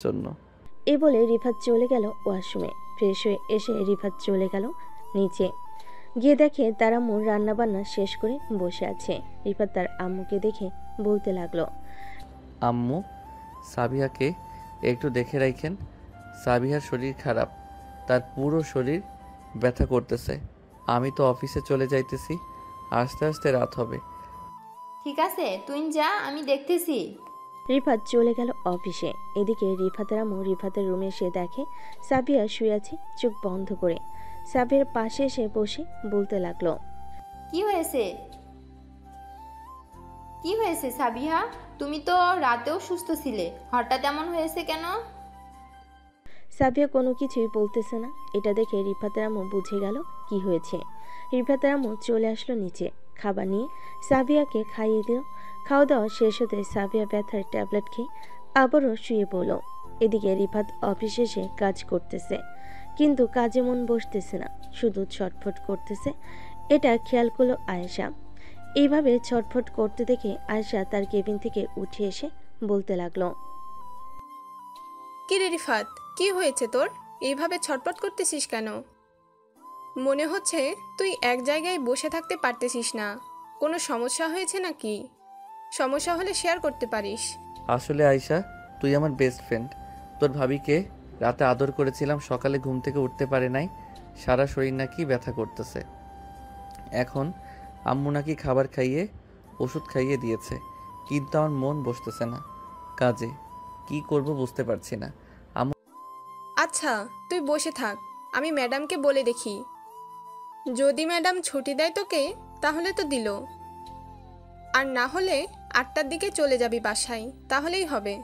জন্য। এ বলে রিফাত চলে গেল ওয়াশরুমে। ফ্রেশ হয়ে এসে রিফাত চলে গেল নিচে। গিয়ে দেখে তার আম্মু রান্নাবান্না শেষ করে বসে আছে। রিফাত তার আম্মুকে দেখে বলতে লাগলো, আম্মু, সাবিহাকে একটু দেখে রাখেন। সাবিহার শরীর খারাপ, তার পুরো শরীর ব্যথা করতেছে। আমি তো অফিসে চলে যাইতেছি, আস্তে আস্তে রাত হবে। ঠিক আছে, তুই যা, আমি দেখতেছি। রিফাত চলে গেল অফিসে। এদিকে রিফাতের আম্মু রিফাতের রুমে এসে দেখে সাবিয়া শুয়ে আছে চোখ বন্ধ করে। সাবিয়ার পাশে এসে বসে বলতে লাগলো, কি হয়েছে? কি হয়েছে সাবিহা? তুমি তো রাতেও সুস্থ ছিলে, হঠাৎ এমন হয়েছে কেন? সাবিয়া কোনো কিছুই বলতেছে না। এটা দেখে রিফাতের আম্মু বুঝে গেল কি হয়েছে। রিফাতের আম্মু চলে আসলো নিচে, খাবার নিয়ে সাবিয়াকে খাইয়ে দিল। খাওয়া দাওয়া শেষ হতে সাবিয়া ব্যথার ট্যাবলেট খেয়ে আবারও শুয়ে পড়ল। এদিকে রিফাত অফিসে এসে কাজ করতেছে, কিন্তু কাজে মন বসতেছে না, শুধু ছটফট করতেছে। এটা খেয়াল করলো আয়েশা। এইভাবে ছটফট করতে দেখে আয়েশা তার কেবিন থেকে উঠে এসে বলতে লাগলো, কি রে রিফাত, কি হয়েছে তোর? এইভাবে ছটপট করতেছিস কেন? মনে হচ্ছে তুই এক জায়গায় বসে থাকতে পারতেছিস না। কোনো সমস্যা হয়েছে নাকি? সমস্যা হলে শেয়ার করতে পারিস। আসলে আয়শা, তুই আমার বেস্ট ফ্রেন্ড। তোর ভাবিকে রাতে আদর করেছিলাম, সকালে ঘুম থেকে উঠতে পারে নাই, সারা শরীর নাকি ব্যথা করতেছে। এখন আম্মু নাকি খাবার খাইয়ে ওষুধ খাইয়ে দিয়েছে, কিন্তু আমার মন বসতেছে না কাজে। কি করব বুঝতে পারছি না। আচ্ছা, তুই বসে থাক, আমি ম্যাডামকে বলে দেখি। যদি ম্যাডাম ছুটি দেয় তোকে তাহলে তো দিল, আর না হলে 8টার দিকে চলে যাবি বাসায়, তাহলেই হবে।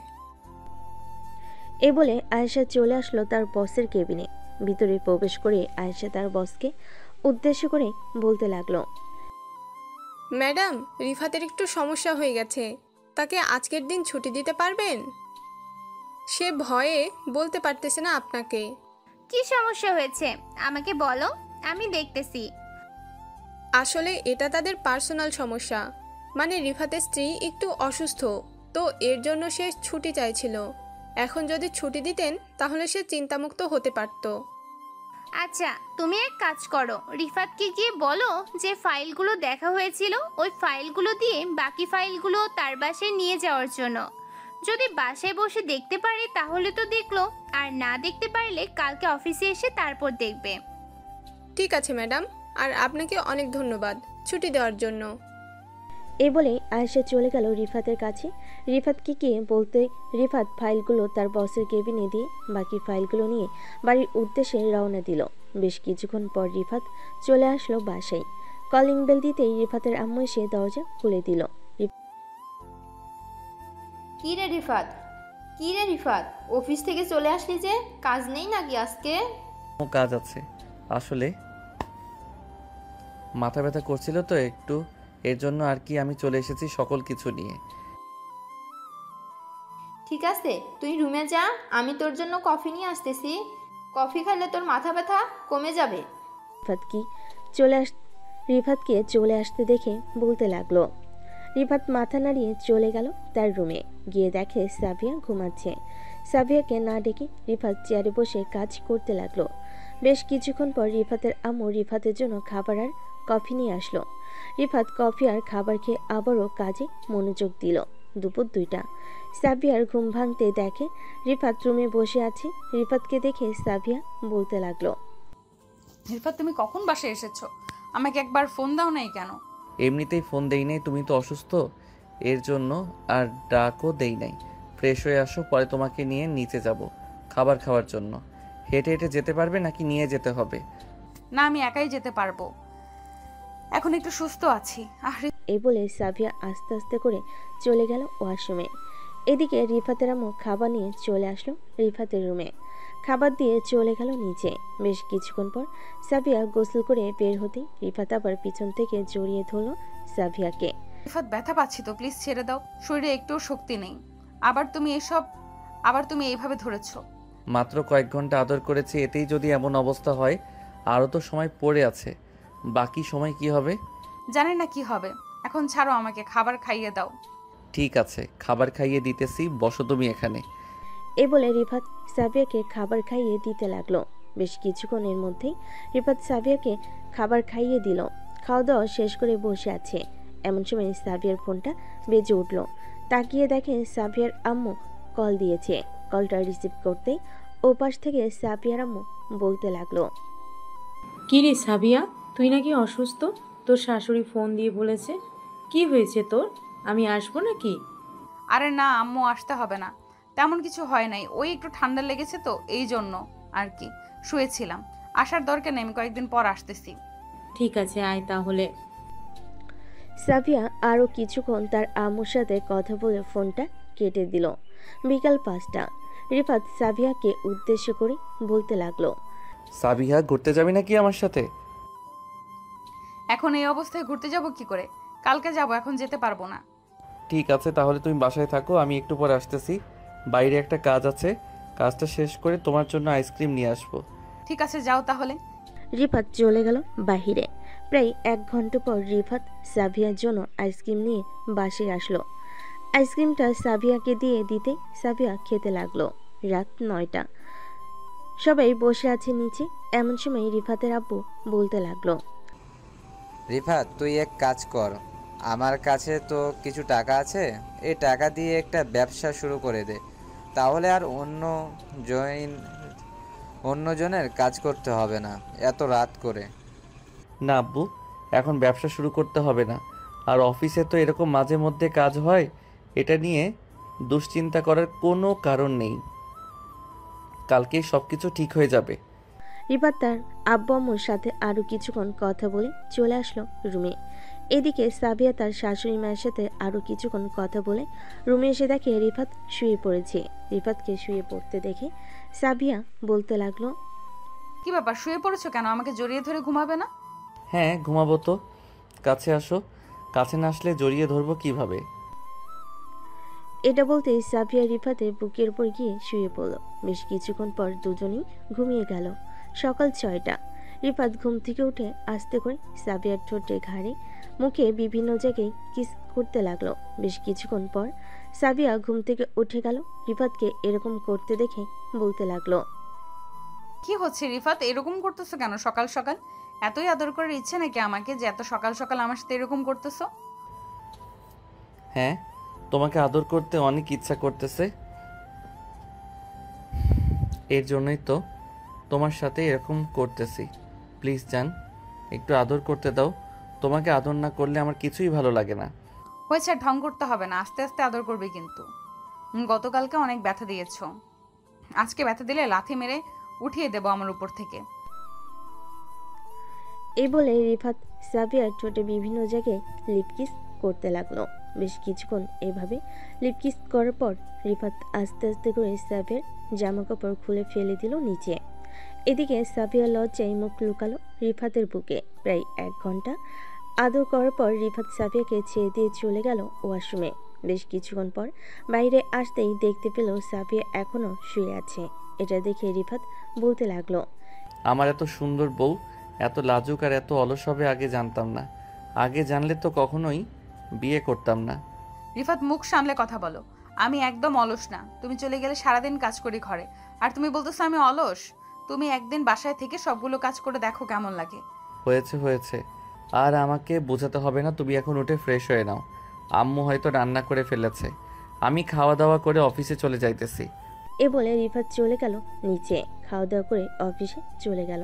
এ বলে আয়েশা চলে আসলো তার বসের কেবিনে। ভিতরে প্রবেশ করে আয়েশা তার বসকে উদ্দেশ্য করে বলতে লাগলো, ম্যাডাম, রিফাতের একটু সমস্যা হয়ে গেছে, তাকে আজকের দিন ছুটি দিতে পারবেন? সে ভয়ে বলতে পারতেছে না আপনাকে। কি সমস্যা হয়েছে আমাকে বলো, আমি দেখতেছি। আসলে এটা তাদের পার্সোনাল সমস্যা, মানে রিফাতের স্ত্রী একটু অসুস্থ, তো এর জন্য সে ছুটি চাইছিল। এখন যদি ছুটি দিতেন তাহলে সে চিন্তামুক্ত হতে পারত। আচ্ছা, তুমি এক কাজ করো, রিফাতকে গিয়ে বলো যে ফাইলগুলো দেখা হয়েছিল ওই ফাইলগুলো দিয়ে বাকি ফাইলগুলো তার বাসায় নিয়ে যাওয়ার জন্য। যদি বাসায় বসে দেখতে পারে তাহলে তো দেখলো, আর না দেখতে পারলে কালকে অফিসে এসে তারপর দেখবে। ঠিক আছে ম্যাডাম, আর আপনাকে অনেক ধন্যবাদ ছুটি দেওয়ার জন্য। এই বলে আয়েশা চলে গেল রিফাতের কাছে। রিফাতকে গিয়ে বলতে রিফাত ফাইলগুলো তার বসের কেবিনে দিয়ে বাকি ফাইলগুলো নিয়ে বাড়ির উদ্দেশ্যে রওনা দিল। বেশ কিছুক্ষণ পর রিফাত চলে আসলো বাসায়। কলিং বেল দিতেই রিফাতের আম্মু এসে দরজা খুলে দিল। কি রে রিফাত, কি রে রিফাত, অফিস থেকে চলে আসলি যে? কাজ নেই নাকি আজকে? কাজ আছে, আসলে মাথা ব্যথা করছিল তো একটু, এর জন্য আর কি আমি চলে এসেছি সকল কিছু নিয়ে। ঠিক আছে, তুই রুমে যা, আমি তোর জন্য কফি নিয়ে আসতেছি। কফি খেলে তোর মাথা ব্যথা কমে যাবে। রিফাত কি চলে আস রিফাতকে চলে আসতে দেখে বলতে লাগলো। রিফাত মাথা নাড়িয়ে চলে গেল তার রুমে। গিয়ে দেখে সাবিয়া ঘুমাচ্ছে। সাবিয়াকে না ডেকে রিফাত চেয়ারে বসে কাজ করতে লাগলো। বেশ কিছুক্ষণ পর রিফাতের আম্মু রিফাতের জন্য খাবার আর কফি নিয়ে আসলো। রিফাত কফি আর খাবার খেয়ে আবারও কাজে মনোযোগ দিল। দুপুর 2টা। সাবিয়ার ঘুম ভাঙতে দেখে রিফাত রুমে বসে আছে। রিফাতকে দেখে সাবিয়া বলতে লাগলো, রিফাত, তুমি কখন বাসায় এসেছো? আমাকে একবার ফোন দাও নাই কেন? এমনিতেই ফোন দেই নাই, তুমি তো অসুস্থ এর জন্য, আর ডাকও দেই নাই। ফ্রেশ হয়ে আসো, পরে তোমাকে নিয়ে নিচে যাব খাবার খাওয়ার জন্য। হেঁটে হেঁটে যেতে পারবে নাকি নিয়ে যেতে হবে? না, আমি একাই যেতে পারবো, এখন একটু সুস্থ আছি। এই বলে সাবিয়া আস্তে আস্তে করে চলে গেল ওয়াশরুমে। এদিকে রিফাতের আম্মু খাবার নিয়ে চলে আসলো রিফাতের রুমে। খাবার দিয়ে চলে গেল নিচে। বেশ কিছুক্ষণ পর সাবিয়া গোসল করে বের হতে রিফাত আবার পিছন থেকে জড়িয়ে ধরল সাবিয়াকে। রিফাত, ব্যথা পাচ্ছি তো, প্লিজ ছেড়ে দাও, শরীরে একটুও শক্তি নেই। আবার তুমি এইভাবে ধরেছো। মাত্র কয়েক ঘন্টা আদর করেছি, এতেই যদি এমন অবস্থা হয়, আরও তো সময় পড়ে আছে। বাকি সময় কি হবে? জানি না কি হবে, এখন ছাড়ো আমাকে, খাবার খাইয়ে দাও। ঠিক আছে, খাবার খাইয়ে দিতেছি, বসো তুমি এখানে। এ বলে রিফাত সাবিয়াকে খাবার খাইয়ে দিতে লাগলো। বেশ কিছুক্ষণের মধ্যেই রিফাত সাবিয়াকে খাবার খাইয়ে দিল। খাওয়া দাওয়া শেষ করে বসে আছে, এমন সময় সাবিয়ার ফোনটা বেজে উঠল। তাকিয়ে দেখে সাবিয়ার আম্মু কল দিয়েছে। কলটা রিসিভ করতেই ওপাশ থেকে সাবিয়ার আম্মু বলতে লাগলো, কি রে সাবিয়া, তুই নাকি অসুস্থ? তোর শাশুড়ি ফোন দিয়ে বলেছে। কি হয়েছে তোর? আমি আসবো নাকি? আরে না আম্মু, আসতে হবে না, তেমন কিছু হয় নাই, ওই একটু ঠান্ডা লেগেছে তো এই জন্য আর কি, শুয়েছিলাম। আসার দরকার নেই, আমি কয়েকদিন পর আসতেছি। ঠিক আছে, আয় তাহলে। সাবিয়া আরও কিছুক্ষণ তার আম্মুর সাথে কথা বলে ফোনটা কেটে দিল। বিকাল 5টা। রিফাত সাবিয়াকে উদ্দেশ্য করে বলতে লাগলো, সাবিহা, ঘুরতে যাবি নাকি আমার সাথে? এখন এই অবস্থায় ঘুরতে যাব কি করে? কালকে যাব, এখন যেতে পারবো না। ঠিক আছে, তাহলে তুমি বাসায় থাকো, আমি একটু পরে আসতেছি। বাইরে একটা কাজ আছে, কাজটা শেষ করে তোমার জন্য আইসক্রিম নিয়ে আসবো। ঠিক আছে, যাও তাহলে। রিফাত চলে গেল বাহিরে। প্রায় 1 ঘন্টা পর রিফাত সাবিয়ার জন্য আইসক্রিম নিয়ে বাসায় আসলো। আইসক্রিমটা সাবিয়াকে দিয়ে দিতে সাবিয়া খেতে লাগলো। রাত 9টা। সবাই বসে আছে নিচে। এমন সময় রিফাতের আব্বু বলতে লাগলো, রিফাত, তুই এক কাজ কর, আমার কাছে তো কিছু টাকা আছে, এই টাকা দিয়ে একটা ব্যবসা শুরু করে দে, তাহলে আর অন্যজনের কাজ করতে হবে না এত রাত করে। না আব্বু, এখন ব্যবসা শুরু করতে হবে না। আর অফিসে তো এরকম মাঝে মধ্যে কাজ হয়, এটা নিয়ে দুশ্চিন্তা করার কোনো কারণ নেই। কালকেই সব কিছু ঠিক হয়ে যাবে। রিফাত তার আব্বু আম্মুর সাথে আরও কিছুক্ষণ কথা বলে চলে আসলো রুমে। এদিকে সাবিয়া তার শাশুড়ি মায়ের সাথে আরও কিছুক্ষণ কথা বলে রুমে এসে দেখে রিফাত শুয়ে পড়েছে। রিফাতকে শুয়ে পড়তে দেখে সাবিয়া বলতে লাগলো, কি ব্যাপার, শুয়ে পড়েছো কেন? আমাকে জড়িয়ে ধরে ঘুমাবে না? হ্যাঁ, ঘুমাবো তো। কাছে আসো। কাছে না আসলে জড়িয়ে ধরবো কিভাবে? এটা বলতেই সাবিয়া রিফাতের বুকের উপর গিয়ে শুয়ে পড়ল। বেশ কিছুক্ষণ পর দুজনেই ঘুমিয়ে গেল। সকাল 6টা। রিফাত ঘুম থেকে উঠে আস্তে করে সাবিয়ার ঠোঁটে, ঘাড়ে, মুখে বিভিন্ন জায়গায় কিস করতে লাগলো। বেশ কিছুক্ষণ পর সাবিয়া ঘুম থেকে উঠে গেল। রিফাতকে এরকম করতে দেখে বলতে লাগলো, কি হচ্ছে রিফাত, এরকম করতেছো কেন সকাল সকাল? এতই আদর করার ইচ্ছে নাকি আমাকে যে এত সকাল সকাল আমার সাথে এরকম করতেছো? হ্যাঁ, তোমাকে আদর করতে অনেক ইচ্ছা করতেছে, এর জন্যই তো তোমার সাথে এরকম করতেছি। প্লিজ জান, একটু আদর করতে দাও। তোমাকে আদর না করলে আমার কিছুই ভালো লাগে না। হয়েছে, ঢং করতে হবে না, আস্তে আস্তে আদর করবে কিন্তু। গতকালকে অনেক ব্যথা দিয়েছো, আজকে ব্যথা দিলে লাথি মেরে উঠিয়ে দেবো আমার উপর থেকে। এই বলে রিফাত সাবিয়ার ঠোঁটে বিভিন্ন জায়গায় লিপকিস করতে লাগলো। বেশ কিছুক্ষণ এভাবে লিপকিস করার পর রিফাত আস্তে আস্তে করে সাবিয়ার জামা কাপড় খুলে ফেলে দিল নিচে। এদিকে সাবিয়া লজ্জায় মুখ লুকালো রিফাতের বুকে। প্রায় 1 ঘন্টা আদর করার পর রিফাত সাবিয়াকে ছেড়ে দিয়ে চলে গেল ওয়াশরুমে। বেশ কিছুক্ষণ পর বাইরে আসতেই দেখতে পেল সাবিয়া এখনো শুয়ে আছে। এটা দেখে রিফাত বলতে লাগলো, আমার এত সুন্দর বউ এত লাজুক আর এত অলস হবে আগে জানতাম না। আগে জানলে তো কখনোই বিয়ে করতাম না। রিফাত, মুখ সামলে কথা বলো। আমি একদম অলস না, তুমি চলে গেলে সারাদিন কাজ করি ঘরে, আর তুমি বলতেছো আমি অলস? তুমি একদিন বাসায় থেকে সবগুলো কাজ করে দেখো কেমন লাগে। হয়েছে হয়েছে, আর আমাকে বোঝাতে হবে না। তুমি এখন উঠে ফ্রেশ হয়ে নাও। আম্মু হয়তো রান্না করে ফেলেছে, আমি খাওয়া দাওয়া করে অফিসে চলে যাইতেছি। এ বলে রিফাত চলে গেল নিচে। খাওয়া দাওয়া করে অফিসে চলে গেল।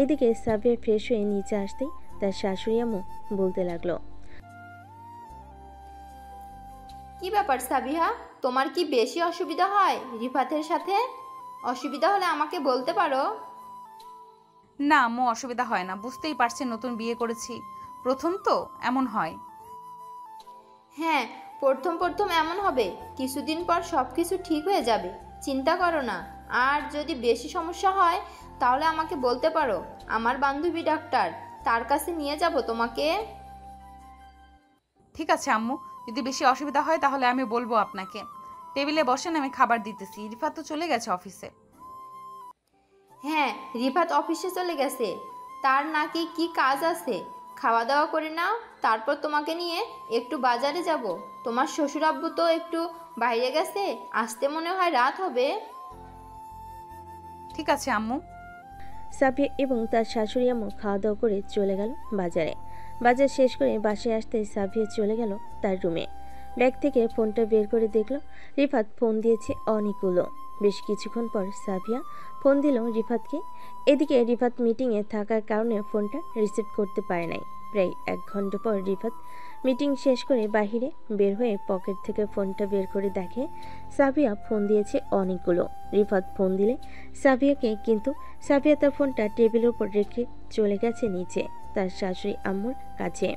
এদিকে সাবিয়া ফ্রেশ হয়ে নিচে আসতেই তার শাশুড়ি আম্মু বলতে লাগলো, কি ব্যাপার সাবিহা, তোমার কি বেশি অসুবিধা হয় রিফাতের সাথে? অসুবিধা হলে আমাকে বলতে পারো। না আম্মু, অসুবিধা হয় না, বুঝতেই পারছেন নতুন বিয়ে করেছি, প্রথম তো এমন হয়। হ্যাঁ, প্রথম প্রথম এমন হবে, কিছুদিন পর সব কিছু ঠিক হয়ে যাবে, চিন্তা করো না। আর যদি বেশি সমস্যা হয় তাহলে আমাকে বলতে পারো, আমার বান্ধবী ডাক্তার, তার কাছে নিয়ে যাব তোমাকে। ঠিক আছে আম্মু, যদি বেশি অসুবিধা হয় তাহলে আমি বলবো আপনাকে। টেবিলে বসেন, আমি খাবার দিতেছি। রিফাত তো চলে গেছে অফিসে। হ্যাঁ, রিফাত অফিসে চলে গেছে, তার নাকি কি কাজ আছে। খাওয়া দাওয়া করে নাও, তারপর তোমাকে নিয়ে একটু বাজারে যাব। তোমার শ্বশুর আব্বু তো একটু বাইরে গেছে, আসতে মনে হয় রাত হবে। ঠিক আছে আম্মু। সাফিয়া এবং তার শাশুড়ি আম্মু খাওয়া দাওয়া করে চলে গেল বাজারে। বাজার শেষ করে বাসায় আসতে সাফিয়া চলে গেল তার রুমে। ব্যাগ থেকে ফোনটা বের করে দেখল রিফাত ফোন দিয়েছে অনেকগুলো। বেশ কিছুক্ষণ পর সাফিয়া ফোন দিল রিফাতকে। এদিকে রিফাত মিটিংয়ে থাকার কারণে ফোনটা রিসিভ করতে পারে নাই। প্রায় 1 ঘন্টা পর রিফাত মিটিং শেষ করে বাহিরে বের হয়ে পকেট থেকে ফোনটা বের করে দেখে সাফিয়া ফোন দিয়েছে অনেকগুলো। রিফাত ফোন দিলে সাফিয়াকে, কিন্তু সাফিয়া তার ফোনটা টেবিলের উপর রেখে চলে গেছে নিচে তার শাশুড়ি আম্মুর কাছে।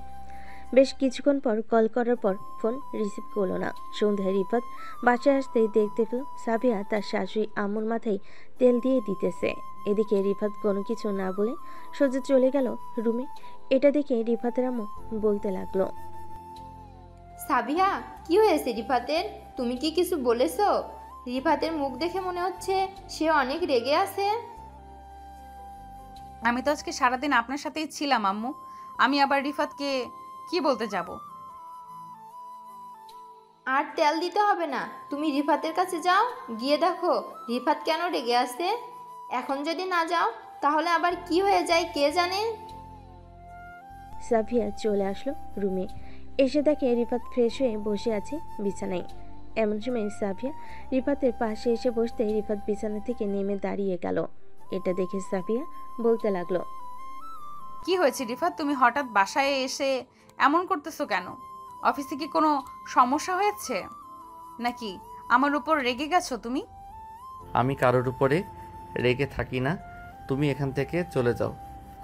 বেশ কিছুক্ষণ পর কল করার পর ফোন রিসিভ করলো না। সন্ধ্যায় রিফাত বাসায় আসতেই দেখতে পেল সাফিয়া তার শাশুড়ি আম্মুর মাথায় তেল দিয়ে দিতেছে। এদিকে রিফাত কোনো কিছু না বলে সোজা চলে গেল রুমে। এটা দেখে রিফাতের আম্মু বলতে লাগলো, সাবিহা, কি হয়েছে রিফাতের? তুমি কি কিছু বলেছো? রিফাতের মুখ দেখে মনে হচ্ছে সে অনেক রেগে আছে। আমি তো আজকে সারাদিন আপনার সাথেই ছিলাম আম্মু, আমি আবার রিফাতকে কি বলতে যাব? আর তেল দিতে হবে না, তুমি রিফাতের কাছে যাও, গিয়ে দেখো রিফাত কেন রেগে আছে। এখন যদি না যাও তাহলে আবার কি হয়ে যায় কে জানে। সাফিয়া চলে আসলো রুমে। এসে দেখে রিফাত ফ্রেশ হয়ে বসে আছে বিছানায়। এমন সময় সাফিয়া রিফাতের পাশে এসে বসতে রিফাত বিছানা থেকে নেমে দাঁড়িয়ে গেল। এটা দেখে সাফিয়া বলতে লাগলো, কি হয়েছে রিফাত, তুমি হঠাৎ বাসায় এসে এমন করতেছো কেন? অফিসে কি কোনো সমস্যা হয়েছে নাকি? আমার উপর রেগে গেছো তুমি? আমি কারোর উপরে রেগে থাকি না। তুমি এখান থেকে চলে যাও,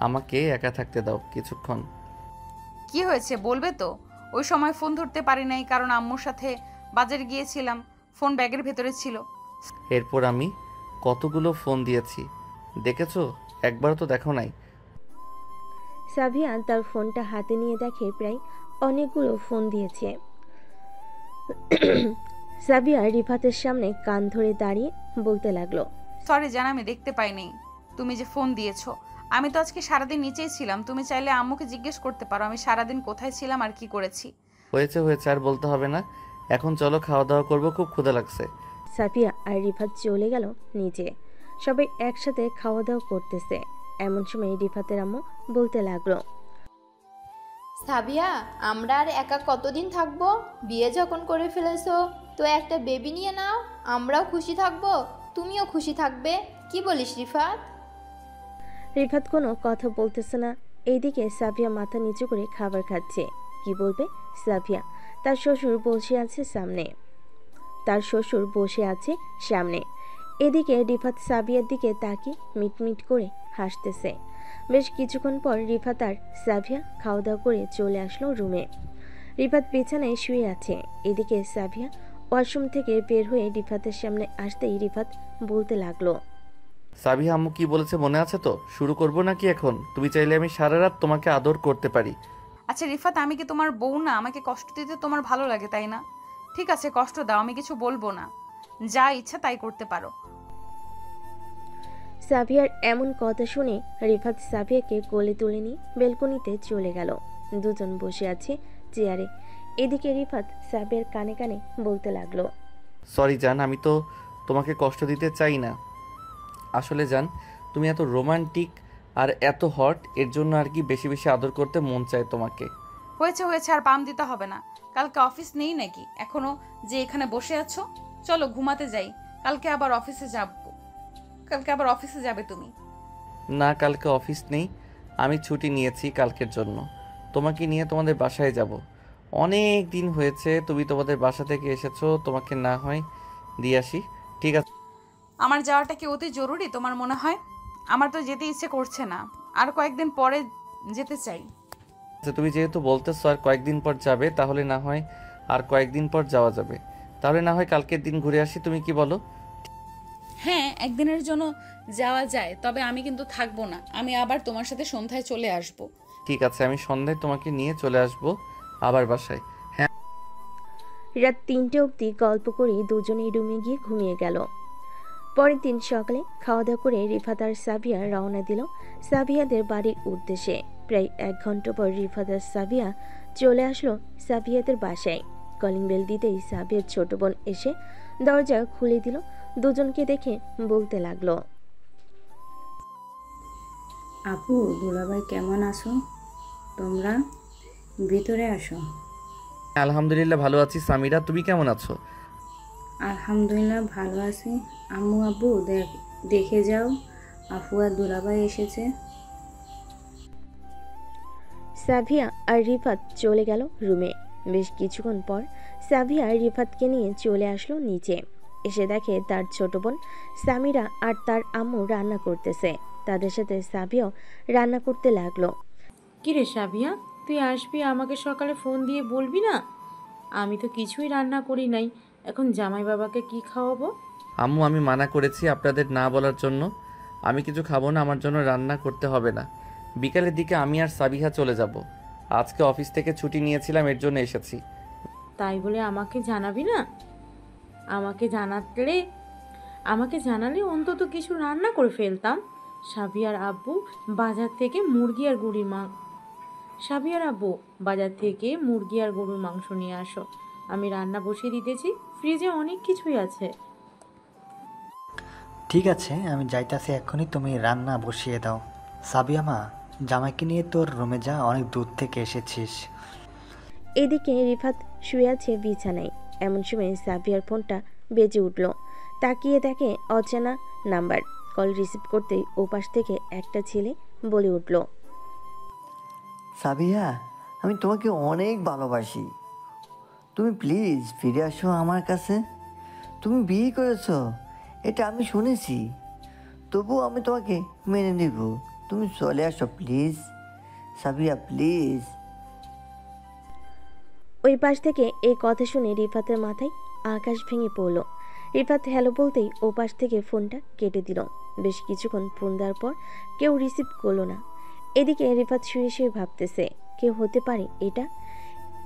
আমাকে একা থাকতে দাও কিছুক্ষণ। কি হয়েছে বলবে তো? ওই সময় ফোন ধরতে পারি নাই কারণ আম্মুর সাথে বাজারে গিয়েছিলাম, ফোন ব্যাগের ভেতরে ছিল। এরপর আমি কতগুলো ফোন দিয়েছি দেখেছো? একবারও তো দেখো নাই। সাফিয়া তার ফোনটা হাতে নিয়ে দেখে প্রায় অনেকগুলো ফোন দিয়েছে। সাফিয়া রিফাতের সামনে কান ধরে দাঁড়িয়ে বলতে লাগলো, সরি জান, আমি দেখতে পাইনি তুমি যে ফোন দিয়েছো। আমি তো আজকে সারাদিন নিচেই ছিলাম, তুমি চাইলে আম্মুকে জিজ্ঞেস করতে পারো আমি সারাদিন কোথায় ছিলাম আর কি করেছি। হয়েছে হয়েছে, আর বলতে হবে না। এখন চলো খাওয়া দাওয়া করবো, খুব ক্ষুধা লাগছে। সাফিয়া আর রিফাত চলে গেল নিচে। সবাই একসাথে খাওয়া দাওয়া করতেছে। এমন সময় রিফাতের আম্মু বলতে লাগলো, সাবিয়া, আমরা আর একা কতদিন থাকবো? বিয়ে যখন করে ফেলেছো তো একটা বেবি নিয়ে নাও, আমরাও খুশি থাকবো, তুমিও খুশি থাকবে। কি বলিস রিফাত? রিফাত কোনো কথা বলতেছে না। এইদিকে সাফিয়া মাথা নিচু করে খাবার খাচ্ছে। কি বলবে সাফিয়া? তার শ্বশুর বসে আছে সামনে। এদিকে রিফাত সাফিয়ার দিকে তাকিয়ে মিটমিট করে হাসতেছে। বেশ কিছুক্ষণ পর রিফাত আর সাফিয়া খাওয়া দাওয়া করে চলে আসলো রুমে। রিফাত বিছানায় শুয়ে আছে। এদিকে সাফিয়া ওয়াশরুম থেকে বের হয়ে রিফাতের সামনে আসতেই রিফাত বলতে লাগলো, সাবিহা আম্মু কি বলেছে মনে আছে তো? শুরু করবো নাকি এখন? তুমি চাইলে আমি সারা রাত তোমাকে আদর করতে পারি। আচ্ছা রিফাত, আমি কি তোমার বউ না? আমাকে কষ্ট দিতে তোমার ভালো লাগে তাই না? ঠিক আছে, কষ্ট দাও, আমি কিছু বলবো না, যা ইচ্ছা তাই করতে পারো। সাফিয়ার এমন কথা শুনে রিফাত সাফিয়াকে কোলে তুলে নিয়ে বেলকনিতে চলে গেল। দুজন বসে আছে চেয়ারে। এদিকে রিফাত সাফিয়ার কানে কানে বলতে লাগলো, সরি জান, আমি তো তোমাকে কষ্ট দিতে চাই না। আসলে জান, তুমি এত রোমান্টিক আর এত হট, এর জন্য আর কি বেশি বেশি আদর করতে মন চায় তোমাকে। হয়েছে হয়েছে, আর পাম দিতে হবে না। কালকে অফিস নেই নাকি এখনো যে এখানে বসে আছো? চলো ঘুমাতে যাই, কালকে আবার অফিসে যাবে তুমি। না, কালকে অফিস নেই, আমি ছুটি নিয়েছি কালকের জন্য। তোমাকে নিয়ে তোমাদের বাসায় যাব। অনেক দিন হয়েছে তুমি তোমাদের বাসা থেকে এসেছো, তোমাকে না হয় দিয়ে আসি। ঠিক আছে? আমার যাওয়াটা কি অতি জরুরি তোমার মনে হয়? আমার তো যেতে ইচ্ছে করছে না, আর কয়েকদিন পরে যেতে চাই। তুমি যেহেতু বলতেছো আর কয়েকদিন পর যাবে, তাহলে না হয় আর কয়েকদিন পর যাওয়া যাবে। তাহলে না হয় কালকের দিন ঘুরে আসি, তুমি কি বলো? হ্যাঁ, একদিনের জন্য যাওয়া যায়, তবে আমি কিন্তু থাকবো না, আমি আবার তোমার সাথে সন্ধ্যায় চলে আসব। ঠিক আছে, আমি সন্ধ্যায় তোমাকে নিয়ে চলে আসবো আবার বাসায়। হ্যাঁ। রাত 3টে অবধি গল্প করে দুজনেই রুমে গিয়ে ঘুমিয়ে গেল। পরের দিন সকালে খাওয়া দাওয়া করে রিফাত আর সাবিয়া রওনা দিল সাবিয়াদের বাড়ির উদ্দেশ্যে। প্রায় 1 ঘন্টা পর রিফাত আর সাবিয়া চলে আসলো সাবিয়াদের বাসায়। কলিং বেল দিতেই সাবিয়ার ছোট বোন এসে দরজা খুলে দিল। দুজনকে দেখে বলতে লাগলো, আপু দুলাভাই কেমন আছো তোমরা? ভিতরে আসো। আলহামদুলিল্লাহ ভালো আছি। সামিরা, তুমি কেমন আছো? আলহামদুলিল্লাহ ভালো আছি। আম্মু আব্বু দেখে যাও, আপু আর দুলাভাই এসেছে। সাভিয়া আর রিফাত চলে গেল রুমে। বেশ কিছুক্ষণ পর সাভিয়া রিফাতকে নিয়ে চলে আসলো নিচে। এসে দেখে তার ছোট বোন সামিরা আর তার আম্মু রান্না করতেছে। তাদের সাথে সাভিয়াও রান্না করতে লাগলো। কিরে সাবিয়া, তুই আসবি, আমাকে সকালে ফোন দিয়ে বলবি না? আমি তো কিছুই রান্না করি নাই, এখন জামাই বাবাকে কি খাওয়াবো? আম্মু, আমি মানা করেছি আপনাদের না বলার জন্য। আমি কিছু খাবো না, আমার জন্য রান্না করতে হবে না। বিকালের দিকে আমি আর সাবিহা চলে যাব। আজকে অফিস থেকে ছুটি নিয়েছিলাম, এর জন্য এসেছি। তাই বলে আমাকে জানাবি না? আমাকে জানালে অন্তত কিছু রান্না করে ফেলতাম। সাবিয়ার আব্বু বাজার থেকে মুরগি আর গরুর মাংস নিয়ে আসো, আমি রান্না বসিয়ে দিতেছি। ফ্রিজে অনেক কিছুই আছে। ঠিক আছে, আমি যাইতাছি এক্ষুনি, তুমি রান্না বসিয়ে দাও। সাবিয়া মা, জামাইকে নিয়ে তোর রুমে যা, অনেক দূর থেকে এসেছিস। এদিকে রিফাত শুয়ে আছে বিছানায়। এমন সময় সাবিয়ার ফোনটা বেজে উঠল। তাকিয়ে দেখে অচেনা নাম্বার। কল রিসিভ করতেই ওপাশ থেকে একটা ছেলে বলে উঠল, সাবিয়া, আমি তোমাকে অনেক ভালোবাসি। তুমি প্লিজ ফিরে আসো আমার কাছে। তুমি বিয়ে করেছো, এটা আমি শুনেছি, তবুও আমি তোমাকে মেনে নেব। তুমি চলে আসো প্লিজ সাবিয়া, প্লিজ। ওই পাশ থেকে এই কথা শুনে রিফাতের মাথায় আকাশ ভেঙে পড়ল। রিফাত হ্যালো বলতেই ও পাশ থেকে ফোনটা কেটে দিল। বেশ কিছুক্ষণ ফোন দেওয়ার পর কেউ রিসিভ করলো না। এদিকে রিফাত শুয়ে শুয়ে ভাবতেছে, কেউ হতে পারে এটা।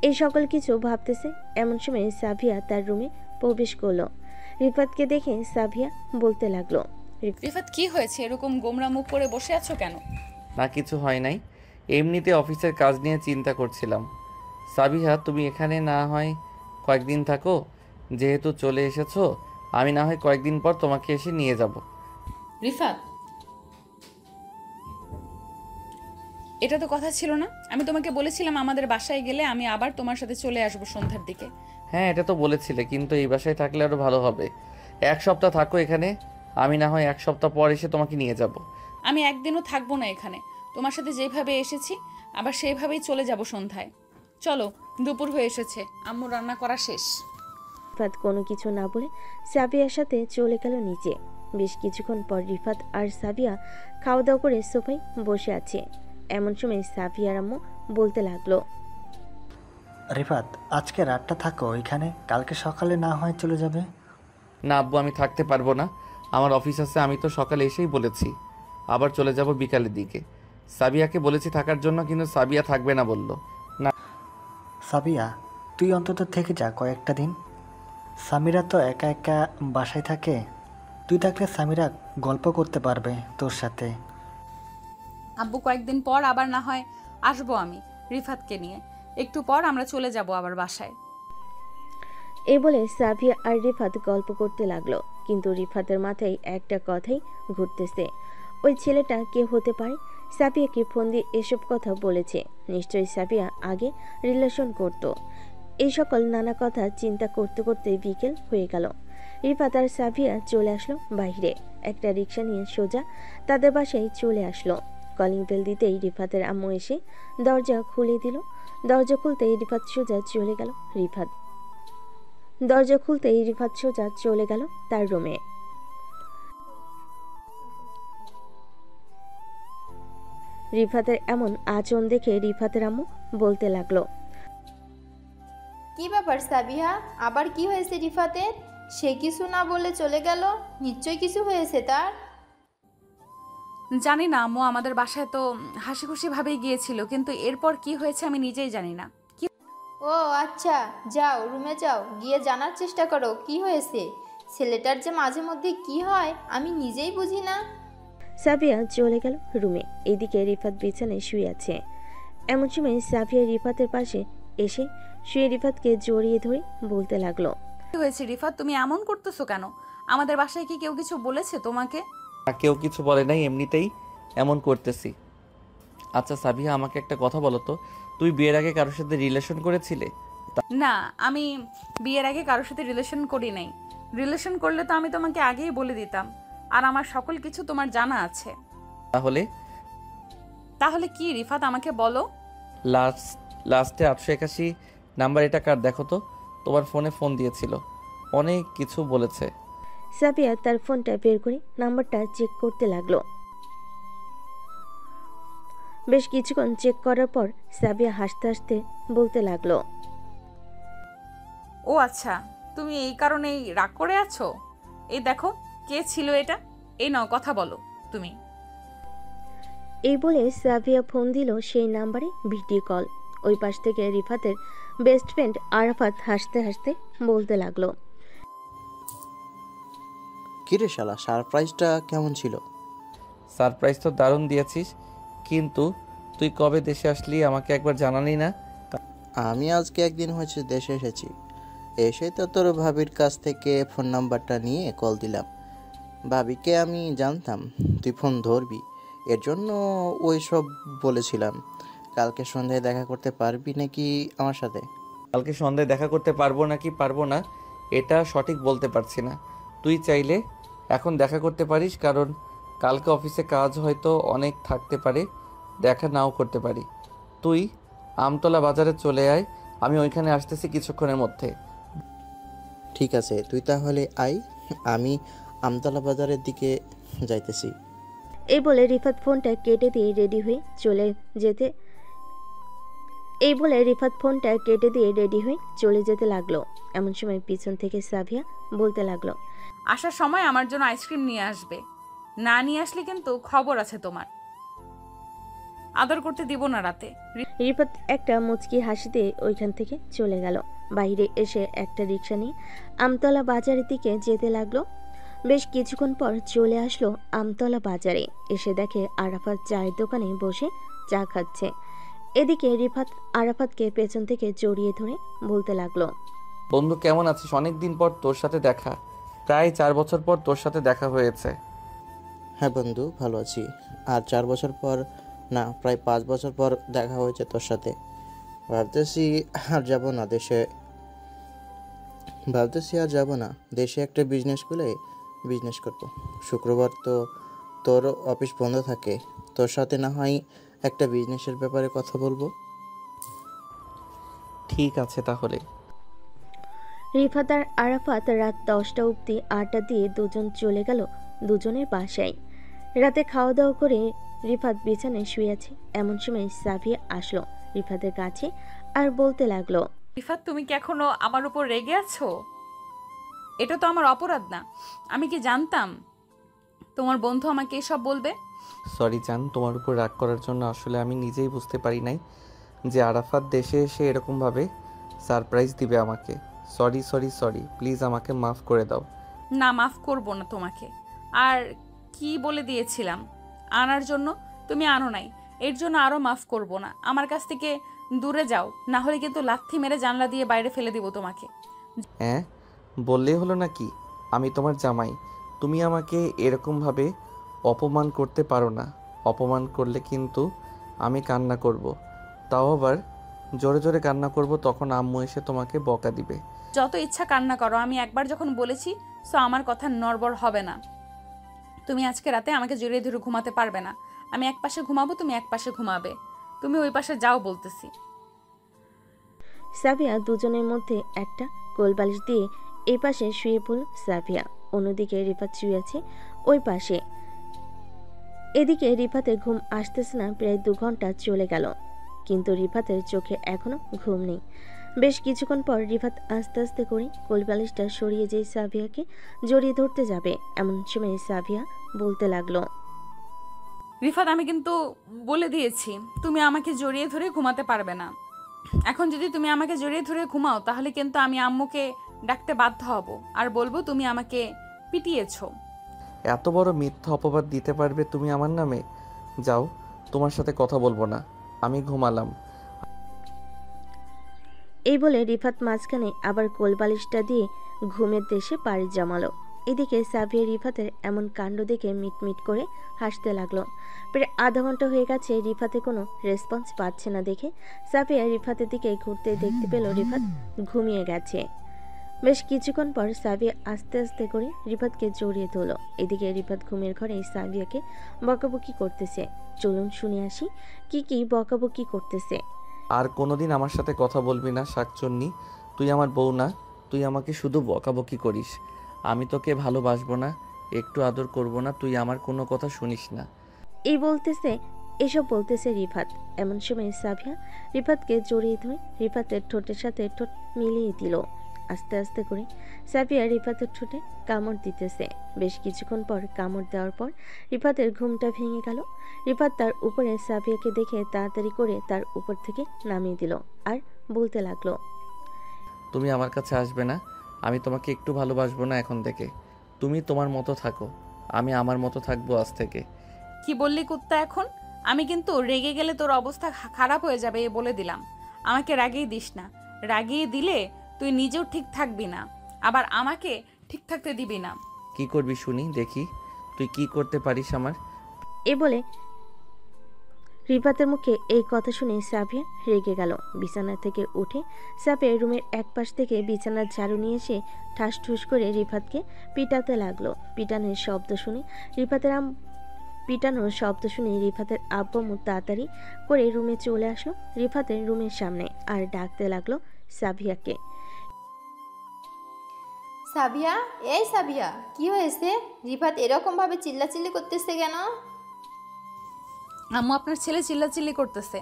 এই সকল কিছু ভাবতেছে, এমন সময় সাভিয়া তার রুমে প্রবেশ করলো। রিফাতকে দেখে সাভিয়া বলতে লাগলো, রিফাত কি হয়েছে, এরকম গোমরা মুখ করে বসে আছো কেন? না, কিছু হয় নাই, এমনিতে অফিসের কাজ নিয়ে চিন্তা করছিলাম। সাবিহা, তুমি এখানে না হয় কয়েকদিন থাকো। যেহেতু চলে এসেছো, আমি না হয় কয়েকদিন পর তোমাকে এসে নিয়ে যাব। রিফাত, এটা তো কথা ছিল না। আমি তোমাকে বলেছিলাম আমাদের বাসায় গেলে আমি আবার তোমার সাথে চলে আসবো সন্ধ্যার দিকে। হ্যাঁ, এটা তো বলেছিলে, কিন্তু এই বাসায় থাকলে আরও ভালো হবে। 1 সপ্তাহ থাকো এখানে, আমি না হয় 1 সপ্তাহ পর এসে তোমাকে নিয়ে যাব। আমি একদিনও থাকবো না এখানে। তোমার সাথে যেভাবে এসেছি আবার সেইভাবেই চলে যাব সন্ধ্যায়। চলো, দুপুর হয়ে এসেছে, আম্মু রান্না করা শেষ। রিফাত কোনো কিছু না বলে সাবিয়ার সাথে চলে গেল নিচে। বেশ কিছুক্ষণ পর রিফাত আর সাবিয়া খাওয়া দাওয়া করে সোফায় বসে আছে। এমন সময় সাবিয়ার আম্মু বলতে লাগলো, রিফাত, আজকে রাতটা থাকো এখানে, কালকে সকালে না হয় চলে যাবে। না আব্বু, আমি থাকতে পারবো না, আমার অফিস আছে। আমি তো সকালে এসেই বলেছি আবার চলে যাব বিকালের দিকে। সাবিয়াকে বলেছি থাকার জন্য, কিন্তু সাবিয়া থাকবে না বলল। না সাবিয়া, তুই অন্তত থেকে যা কয়েকটা দিন। সামিরা তো একা একা বাসায় থাকে, তুই থাকলে সামিরা গল্প করতে পারবে তোর সাথে। আব্বু, কয়েকদিন পর আবার না হয় আসবো আমি রিফাতকে নিয়ে। একটু পর আমরা চলে যাব আবার বাসায়। এই বলে সাবিয়া আর রিফাত গল্প করতে লাগলো। কিন্তু রিফাতের মাথায় একটা কথাই ঘুরতেছে, ওই ছেলেটা কে হতে পারে? সাবিয়াকে ফোন দিয়ে এসব কথা বলেছে, নিশ্চয়ই সাবিয়া আগে রিলেশন করত। এই সকল নানা কথা চিন্তা করতে করতে বিকেল হয়ে গেল। রিফাত আর সাবিয়া চলে আসলো বাইরে। একটা রিক্সা নিয়ে সোজা তাদের বাসায় চলে আসলো। কলিং বেল দিতেই রিফাতের আম্মু এসে দরজা খুলে দিল। দরজা খুলতেই রিফাত সোজা চলে গেল তার রুমে। রিফাতের এমন আচরণ দেখে রিফাতের আম্মু বলতে লাগলো, কি ব্যাপার সাবিহা, আবার কি হয়েছে রিফাতের? সে কিছু না বলে চলে গেল, নিশ্চয়ই কিছু হয়েছে তার। জানি না আম্মু, আমাদের বাসায় তো হাসি খুশি ভাবেই গিয়েছিল, কিন্তু এরপর কি হয়েছে আমি নিজেই জানি না। ও আচ্ছা, যাও রুমে যাও, গিয়ে জানার চেষ্টা করো কি হয়েছে। ছেলেটার যে মাঝে মধ্যে কি হয় আমি নিজেই বুঝি না। সাবিয়া চলে গেল রুমে। এদিকে রিফাত বিছানায় শুয়ে আছে। এমন সময় সাবিয়া রিফাতের পাশে এসে শুয়ে রিফাতকে জড়িয়ে ধরে বলতে লাগলো, কি হয়েছে রিফাত, তুমি এমন করতেছো কেন? আমাদের বাসায় কি কেউ কিছু বলেছে তোমাকে? কেউ কিছু বলে নাই, এমনিতেই এমন করতেছি। আচ্ছা সাবিহা, আমাকে একটা কথা বলো তো, তুই বিয়ের আগে কারোর সাথে রিলেশন করেছিলে? না, আমি বিয়ের আগে কারোর সাথে রিলেশন করি নাই। রিলেশন করলে তো আমি তোমাকে আগেই বলে দিতাম, আর আমার সকল কিছু তোমার জানা আছে। তাহলে তাহলে কি রিফাত, আমাকে বলো। লাস্টে 881 নাম্বার, এটা কার দেখো তো। তোমার ফোনে ফোন দিয়েছিল, অনেক কিছু বলেছে। সাবিয়া তার ফোনটা বের করে নাম্বারটা চেক করতে লাগলো। বেশ কিছুক্ষণ চেক করার পর সাবিয়া হাসতে হাসতে বলতে লাগলো, ও আচ্ছা, তুমি এই কারণেই রাগ করে আছো? এই দেখো কে ছিল এটা, এই নাও কথা বলো তুমি। এই বলে সাবিয়া ফোন দিল সেই নাম্বারে ভিডিও কল। ওই পাশ থেকে রিফাতের বেস্ট ফ্রেন্ড আরাফাত হাসতে হাসতে বলতে লাগলো, কিরে শালা, সারপ্রাইজটা কেমন ছিল? সারপ্রাইজ তো দারুণ দিয়েছিস, কিন্তু তুই কবে দেশে আসলি আমাকে একবার জানালি না। আমি আজকে একদিন হয়েছে দেশে এসেছি, এসে তো তোর ভাবির কাছ থেকে ফোন নাম্বারটা নিয়ে কল দিলাম। ভাবিকে আমি জানতাম তুই ফোন ধরবি, এর জন্য ওই সব বলেছিলাম। কালকে সন্ধ্যায় দেখা করতে পারবি নাকি আমার সাথে? কালকে সন্ধ্যায় দেখা করতে পারবো নাকি পারবো না এটা সঠিক বলতে পারছি না। তুই চাইলে এখন দেখা করতে পারিস, কারণ কালকে অফিসে কাজ হয়তো অনেক থাকতে পারে, দেখা নাও করতে পারি। তুই আমতলা বাজারে চলে আয়, আমি ওইখানে আসতেছি কিছুক্ষণের মধ্যে। ঠিক আছে, তুই তাহলে আয়, আমি আমতলা বাজারের দিকে যাইতেছি। এই বলে রিফাত ফোনটা কেটে দিয়ে রেডি হয়ে চলে যেতে লাগলো। এমন সময় পিছন থেকে সাবিয়া বলতে লাগলো, আসার সময় আমার জন্য আইসক্রিম নিয়ে আসবে, না নিয়ে আসলে কিন্তু খবর আছে তোমার। আদর করতে দিব না রাতে। রিফাত একটা মুচকি হাসি দিয়ে ওইখান থেকে চলে গেল। বাইরে এসে একটা রিক্সা নিয়ে আমতলা বাজারের দিকে যেতে লাগলো। বেশ কিছুক্ষণ পর চলে আসলো আমতলা বাজারে। এসে দেখে আরাফাত চায়ের দোকানে বসে চা খাচ্ছে। এদিকে রিফাত আরাফাতকে পেছন থেকে জড়িয়ে ধরে বলতে লাগলো, বন্ধু কেমন আছিস? অনেকদিন পর তোর সাথে দেখা, প্রায় 4 বছর পর তোর সাথে দেখা হয়েছে। হ্যাঁ বন্ধু, ভালো আছি। আর 4 বছর পর না, প্রায় 5 বছর পর দেখা হয়েছে তোর সাথে। ভাবতেছি আর যাব না দেশে একটা বিজনেস খুলে বিজনেস করব। শুক্রবার তো তোর অফিস বন্ধ থাকে, তোর সাথে না হয় একটা বিজনেসের ব্যাপারে কথা বলবো। ঠিক আছে তাহলে। রিফাত আর আরাফাত রাত 10টা অবধি আড্ডা দিয়ে দুজন চলে গেল দুজনের বাসায়। রাতে খাওয়া দাওয়া করে রিফাত বিছানায় শুয়ে আছে। এমন সময় সাবিয়া আসলো রিফাতের কাছে আর বলতে লাগলো, রিফাত, তুমি কি এখনো আমার উপর রেগে আছো? এটা তো আমার অপরাধ না। আমি কি জানতাম তোমার বন্ধু আমাকে এসব বলবে? সরি জান, তোমার উপর রাগ করার জন্য। আসলে আমি নিজেই বুঝতে পারি নাই যে আরাফাত দেশে এসে এরকমভাবে সারপ্রাইজ দিবে আমাকে। সরি সরি সরি, প্লিজ আমাকে মাফ করে দাও। না, মাফ করব না তোমাকে। আর কি বলে দিয়েছিলাম আনার জন্য, তুমি আনো নাই, এর জন্য আরও মাফ করব না। আমার কাছ থেকে দূরে যাও, না হলে কিন্তু লাথি মেরে জানলা দিয়ে বাইরে ফেলে দিব তোমাকে। হ্যাঁ, বললেই হলো নাকি? আমি তোমার জামাই, তুমি আমাকে এরকমভাবে অপমান করতে পারো না। অপমান করলে কিন্তু আমি কান্না করব, তাও আবার জোরে জোরে কান্না করব, তখন আম্মু এসে তোমাকে বকা দিবে। যত ইচ্ছা কান্না করো, আমি একবার যখন বলেছি সো আমার কথা নড়বড় হবে না। তুমি আজকে রাতে আমাকে জড়িয়ে ধরে ঘুমাতে পারবে না। আমি এক পাশে ঘুমাবো, তুমি এক পাশে ঘুমাবে। তুমি ওই পাশে যাও বলতেছি। সাবিয়া দুজনের মধ্যে একটা কোলবালিশ দিয়ে এই পাশে শুয়ে পড়ল সাবিয়া, অন্যদিকে রিফাত শুয়ে আছে ওই পাশে। এদিকে রিফাতের ঘুম আসতেছে না, প্রায় 2 ঘন্টা চলে গেল, কিন্তু রিফাতের চোখে এখনো ঘুম নেই। বেশ কিছুক্ষণ পর রিফাত আস্তে আস্তে করে কোলবালিশটা সরিয়ে যেয়ে সাবিয়াকে জড়িয়ে ধরতে যাবে, এমন সময় সাবিয়া বলতে লাগলো, রিফাত, আমি কিন্তু বলে দিয়েছি তুমি আমাকে জড়িয়ে ধরে ঘুমাতে পারবে না। এখন যদি তুমি আমাকে জড়িয়ে ধরে ঘুমাও তাহলে কিন্তু আমি আম্মুকে ডাকতে বাধ্য হব, আর বলবো তুমি আমাকে পিটিয়েছো। এত বড় মিথ্যা অপবাদ দিতে পারবে তুমি আমার নামে? যাও, তোমার সাথে কথা বলবো না, আমি ঘুমালাম। এই বলে রিফাত মাঝখানে আবার কোলবালিশটা দিয়ে ঘুমের দেশে পাড়ি জমালো। এদিকে সাবিয়া রিফাতের এমন কাণ্ড দেখে মিটমিট করে হাসতে লাগলো। প্রায় আধা ঘন্টা হয়ে গেছে, রিফাতে কোনো রেসপন্স পাচ্ছে না দেখে সাবিয়া রিফাতের দিকে ঘুরতে দেখতে পেল রিফাত ঘুমিয়ে গেছে। বেশ কিছুক্ষণ পর সাবিয়া আস্তে আস্তে করে রিফাতকে জড়িয়ে ধরল। এদিকে রিফাত ঘুমের ঘরে সাবিয়াকে বকাবকি করতেছে। চলুন শুনে আসি কি কি বকাবকি করতেছে। আর কোনোদিন আমার সাথে কথা বলবি না শাকচন্নি, তুই আমার বউ না, তুই আমাকে শুধু বকাবকি করিস। আমি তোকে ভালোবাসবো না, একটু আদর করব না, তুই আমার কোনো কথা শুনিস না। এসব বলতেছে রিফাত। এমন সময় সাবিয়া রিফাতকে জড়িয়ে ধরে রিফাতের ঠোঁটের সাথে ঠোঁট মিলিয়ে দিল। আস্তে আস্তে করে সাবিয়া রিফাতের ঠোঁটে কামড় দিতেছে। বেশ কিছুক্ষণ পর কামড় দেওয়ার পর রিফাতের ঘুমটা ভেঙে গেল। রিফাত তার উপরে সাবিয়াকে দেখে তাড়াতাড়ি করে তার উপর থেকে নামিয়ে দিল আর বলতে লাগলো, তুমি আমার কাছে আসবে না, আমি তোমাকে একটু ভালোবাসবো না এখন থেকে। তুমি তোমার মতো থাকো, আমি আমার মতো থাকবো আজ থেকে। কি বললি কুত্তা? এখন আমি কিন্তু রেগে গেলে তোর অবস্থা খারাপ হয়ে যাবে, এ বলে দিলাম। আমাকে রাগিয়ে দিস না, রাগিয়ে দিলে তুই নিজেও ঠিক থাকবি না, আবার আমাকে ঠিক থাকতে দিবি না। কি করবি শুনি, দেখি তুই কি করতে পারিস আমার। এ বলে রিফাতের মুখে এই কথা শুনে সাবিয়া রেগে গেল। বিছানা থেকে উঠে সাবিয়া রুমের এক পাশ থেকে বিছানার ঝাড়ু নিয়ে এসে ঠাস ঠুস করে রিফাতকে পিটাতে লাগলো। পিটানোর শব্দ শুনে রিফাতের আব্বু তাড়াতাড়ি করে রুমে চলে আসলো রিফাতের রুমের সামনে আর ডাকতে লাগলো সাবিয়াকে। সাবিয়া, এই সাবিয়া, কি হয়েছে? রিফাত এরকম ভাবে চিল্লাচিল্লি করতেছে কেন? আম্মু, আপনার ছেলে চিল্লাচিল্লি করতেছে,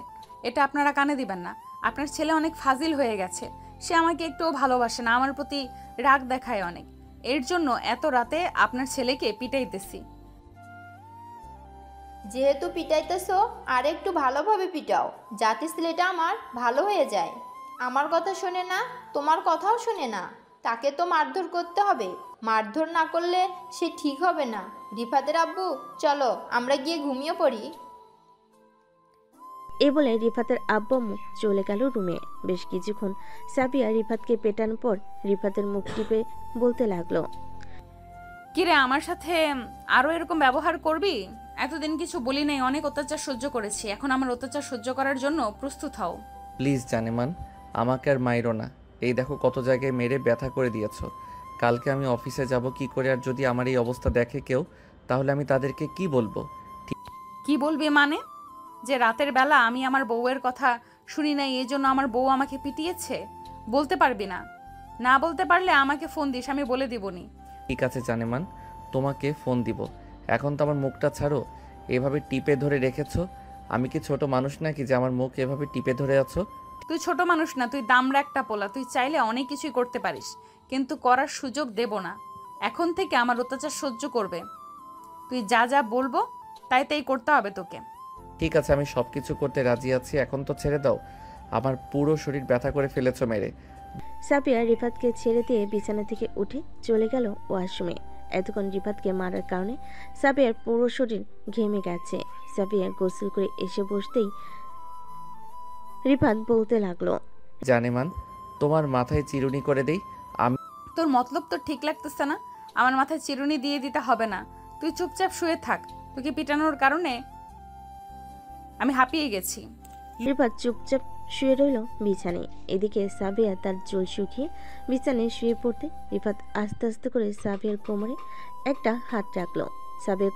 এটা আপনারা কানে দিবেন না। আপনার ছেলে অনেক ফাজিল হয়ে গেছে, সে আমাকে একটুও ভালোবাসে না, আমার প্রতি রাগ দেখায় অনেক। এর জন্য এত রাতে আপনার ছেলেকে পিটাইতেছি। যেহেতু পিটাইতেছো, আর একটু ভালোভাবে পিটাও, যাতে ছেলেটা আমার ভালো হয়ে যায়। আমার কথা শোনে না, তোমার কথাও শোনে না, তাকে তো মারধর করতে হবে। মারধর না করলে সে ঠিক হবে না। রিফাতের আব্বু, চলো আমরা গিয়ে ঘুমিয়ে পড়ি। এ বলে রিফাতের আব্বু চলে গেল রুমে। বেশ কিছুক্ষণ সাবিয়া রিফাতকে পেটানোর পর রিফাতের মুখ টিপে বলতে লাগলো, কিরে, আমার সাথে আরো এরকম ব্যবহার করবি? এতদিন কিছু বলি নাই, অনেক অত্যাচার সহ্য করেছি, এখন আমার অত্যাচার সহ্য করার জন্য প্রস্তুত হও। প্লিজ জানেমান, আমাকে আর মাইরো না। এই দেখো কত জায়গায় মেরে ব্যথা করে দিয়েছো। কালকে আমি অফিসে যাব কি করে, আর যদি আমার এই অবস্থা দেখে কেউ, তাহলে আমি তাদেরকে কি বলবো? কি বলবি মানে? যে রাতের বেলা আমি আমার বউয়ের কথা শুনি নাই, এই জন্য আমার বউ আমাকে পিটিয়েছে? বলতে পারবি না? না বলতে পারলে আমাকে ফোন দিস, আমি বলে দিবনি। ঠিক আছে জানেমান, তোমাকে ফোন দিব। এখন তো আমার মুখটা ছাড়ো, এভাবে টিপে ধরে রেখেছো। আমি কি ছোট মানুষ নাকি যে আমার মুখ এভাবে টিপে ধরে আছো? তুই ছোট মানুষ না, তুই দামড়া একটা পোলা। তুই চাইলে অনেক কিছুই করতে পারিস, কিন্তু করার সুযোগ দেব না। এখন থেকে আমার অত্যাচার সহ্য করবে। তুই যা যা বলবো তাই তাই করতে হবে তোকে। ঠিক আছে, আমি সব কিছু করতে রাজি আছি, এখন তো ছেড়ে দাও। আমার পুরো শরীর ব্যথা করে ফেলেছো মেরে। সাবিয়া রিফাতকে ছেড়ে দিয়ে বিছানা থেকে উঠে চলে গেল ওয়াশরুমে। এতক্ষণ রিফাতকে মারার কারণে সাবিয়ার পুরো শরীর ঘেমে গেছে। সাবিয়া গোসল করে এসে বসতেই রিফাত বলতে লাগলো, জানেমান, তোমার মাথায় চিরুনি করে দেই আমি। তোর মতলব তো ঠিক লাগতেছে না, আমার মাথায় চিরুনি দিয়ে দিতে হবে না। তুই চুপচাপ শুয়ে থাক, তোকে পিটানোর কারণে আমি হাঁপিয়ে গেছি। রিফাত চুপচাপ শুয়ে রইল বিছানায়। এদিকে সাবিয়া তার চুল শুকিয়ে বিছানায় শুয়ে পড়তে রিফাত আস্তে আস্তে করে সাবিয়ার কোমরে একটা হাত রাখলো। সাবিয়ার